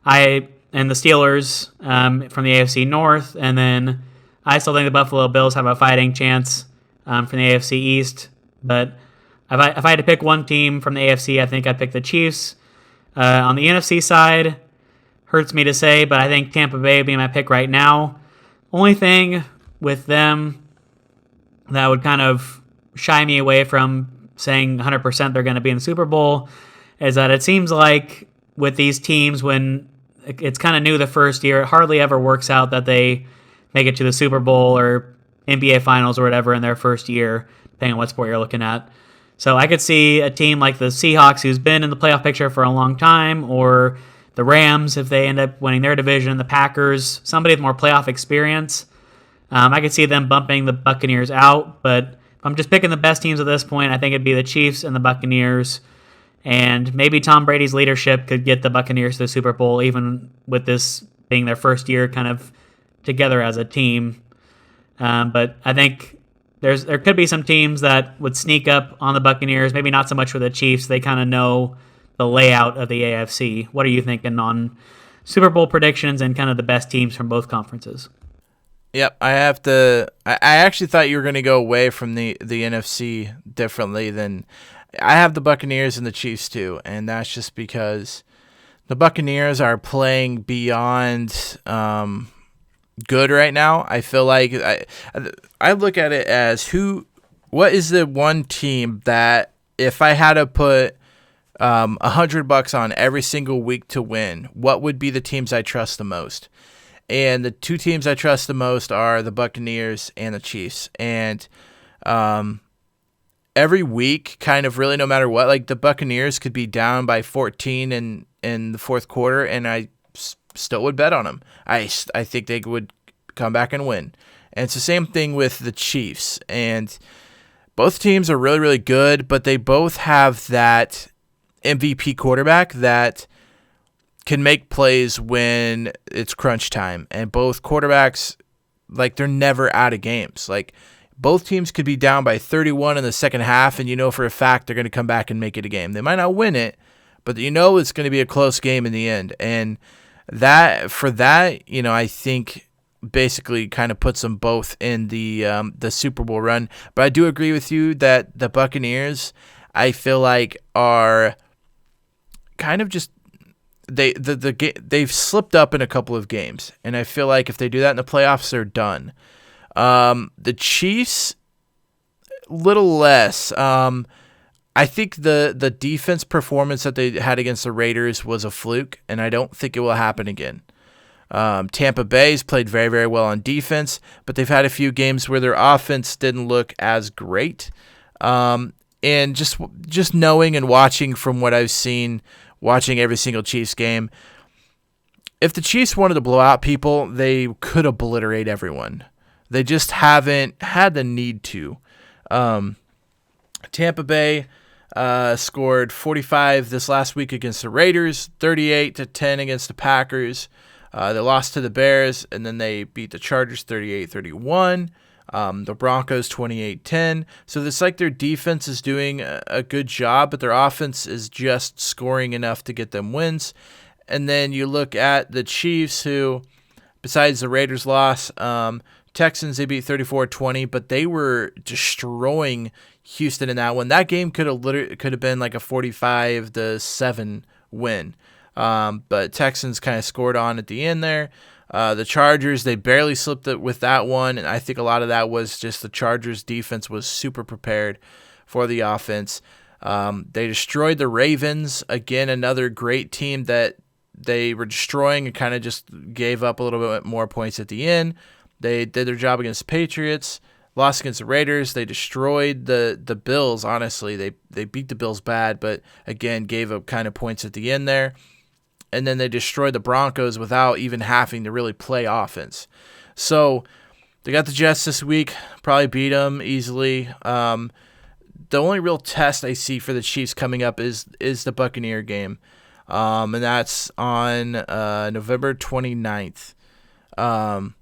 the Steelers from the AFC North. And then I still think the Buffalo Bills have a fighting chance from the AFC East. But if I had to pick one team from the AFC, I think I'd pick the Chiefs. On the NFC side, hurts me to say, but I think Tampa Bay would be my pick right now. Only thing with them that would kind of shy me away from saying 100% they're going to be in the Super Bowl is that it seems like with these teams, when it's kind of new the first year, it hardly ever works out that they make it to the Super Bowl or NBA Finals or whatever in their first year, depending on what sport you're looking at. So I could see a team like the Seahawks, who's been in the playoff picture for a long time, or the Rams, if they end up winning their division, the Packers, somebody with more playoff experience. I could see them bumping the Buccaneers out, but if I'm just picking the best teams at this point, I think it'd be the Chiefs and the Buccaneers. And maybe Tom Brady's leadership could get the Buccaneers to the Super Bowl, even with this being their first year kind of together as a team. But I think there could be some teams that would sneak up on the Buccaneers, maybe not so much for the Chiefs. They kind of know the layout of the AFC. What are you thinking on Super Bowl predictions and kind of the best teams from both conferences? Yep, I have to. I actually thought you were going to go away from the NFC differently than I have the Buccaneers and the Chiefs too, and that's just because the Buccaneers are playing beyond good right now. I feel like I look at it as what is the one team that if I had to put $100 on every single week to win, what would be the teams I trust the most? And the two teams I trust the most are the Buccaneers and the Chiefs. And every week, kind of really no matter what, like the Buccaneers could be down by 14 in the fourth quarter, and I still would bet on them. I think they would come back and win. And it's the same thing with the Chiefs. And both teams are really, really good, but they both have that MVP quarterback that can make plays when it's crunch time. And both quarterbacks, like, they're never out of games. Like, both teams could be down by 31 in the second half, and you know for a fact they're going to come back and make it a game. They might not win it, but you know it's going to be a close game in the end. And I think basically kind of puts them both in the Super Bowl run. But I do agree with you that the Buccaneers, I feel like, are kind of just they've slipped up in a couple of games, and I feel like if they do that in the playoffs, they're done. The Chiefs, little less. I think the defense performance that they had against the Raiders was a fluke, and I don't think it will happen again. Tampa Bay's played very, very well on defense, but they've had a few games where their offense didn't look as great. And just knowing and watching from what I've seen, watching every single Chiefs game, if the Chiefs wanted to blow out people, they could obliterate everyone. They just haven't had the need to. Tampa Bay scored 45 this last week against the Raiders, 38-10 against the Packers. They lost to the Bears, and then they beat the Chargers 38-31. The Broncos 28-10. So it's like their defense is doing a good job, but their offense is just scoring enough to get them wins. And then you look at the Chiefs, who, besides the Raiders loss, Texans, they beat 34-20, but they were destroying Houston in that one. That game could have been like a 45-7 win. But Texans kind of scored on at the end there. The Chargers, they barely slipped it with that one, and I think a lot of that was just the Chargers' defense was super prepared for the offense. They destroyed the Ravens, again, another great team that they were destroying and kind of just gave up a little bit more points at the end. They did their job against the Patriots, lost against the Raiders. They destroyed the Bills, honestly. They beat the Bills bad, but, again, gave up kind of points at the end there. And then they destroyed the Broncos without even having to really play offense. So they got the Jets this week, probably beat them easily. The only real test I see for the Chiefs coming up is the Buccaneer game, and that's on November 29th. And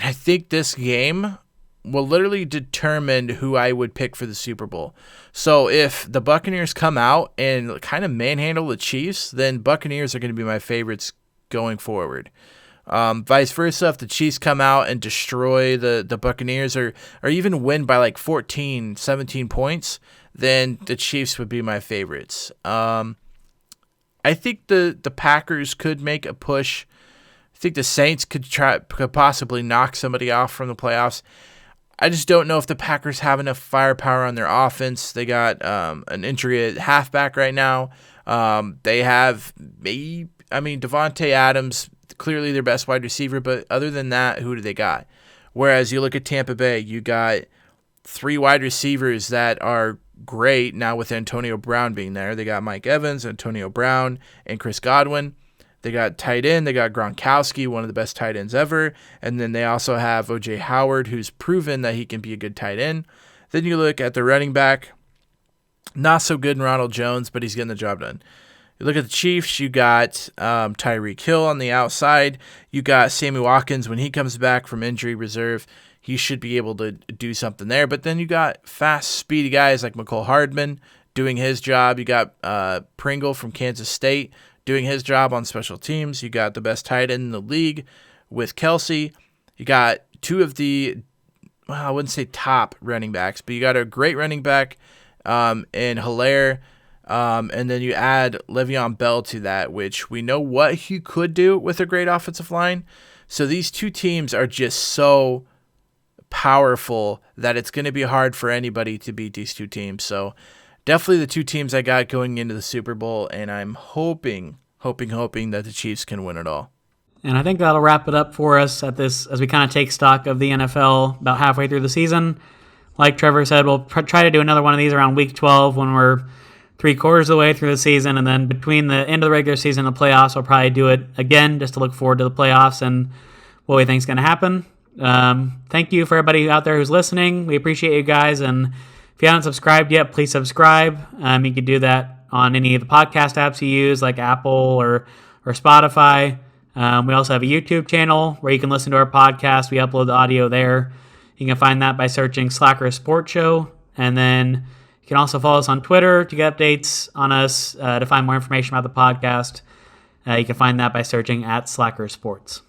I think this game will literally determine who I would pick for the Super Bowl. So if the Buccaneers come out and kind of manhandle the Chiefs, then Buccaneers are going to be my favorites going forward. Vice versa, if the Chiefs come out and destroy the Buccaneers or even win by like 14, 17 points, then the Chiefs would be my favorites. I think the Packers could make a push. I think the Saints could possibly knock somebody off from the playoffs. I just don't know if the Packers have enough firepower on their offense. They got an injury at halfback right now. They have Devontae Adams, clearly their best wide receiver, but other than that, who do they got? Whereas you look at Tampa Bay, you got 3 wide receivers that are great now with Antonio Brown being there. They got Mike Evans, Antonio Brown, and Chris Godwin. They got tight end. They got Gronkowski, one of the best tight ends ever. And then they also have O.J. Howard, who's proven that he can be a good tight end. Then you look at the running back. Not so good in Ronald Jones, but he's getting the job done. You look at the Chiefs. You got Tyreek Hill on the outside. You got Sammy Watkins when he comes back from injury reserve. He should be able to do something there. But then you got fast, speedy guys like McCole Hardman doing his job. You got Pringle from Kansas State doing his job on special teams. You got the best tight end in the league with Kelsey. You got 2 of the, I wouldn't say top running backs, but you got a great running back in Hilaire. And then you add Le'Veon Bell to that, which we know what he could do with a great offensive line. So these two teams are just so powerful that it's going to be hard for anybody to beat these two teams. So definitely the two teams I got going into the Super Bowl, and I'm hoping that the Chiefs can win it all. And I think that'll wrap it up for us at this as we kind of take stock of the NFL about halfway through the season. Like Trevor said, we'll try to do another one of these around Week 12 when we're 3/4 of the way through the season, and then between the end of the regular season and the playoffs, we'll probably do it again just to look forward to the playoffs and what we think is going to happen. Thank you for everybody out there who's listening. We appreciate you guys, and if you haven't subscribed yet, please subscribe. You can do that on any of the podcast apps you use, like Apple or Spotify. We also have a YouTube channel where you can listen to our podcast. We upload the audio there. You can find that by searching Slacker Sports Show, and then you can also follow us on Twitter to get updates on us, to find more information about the podcast. You can find that by searching @Slacker Sports.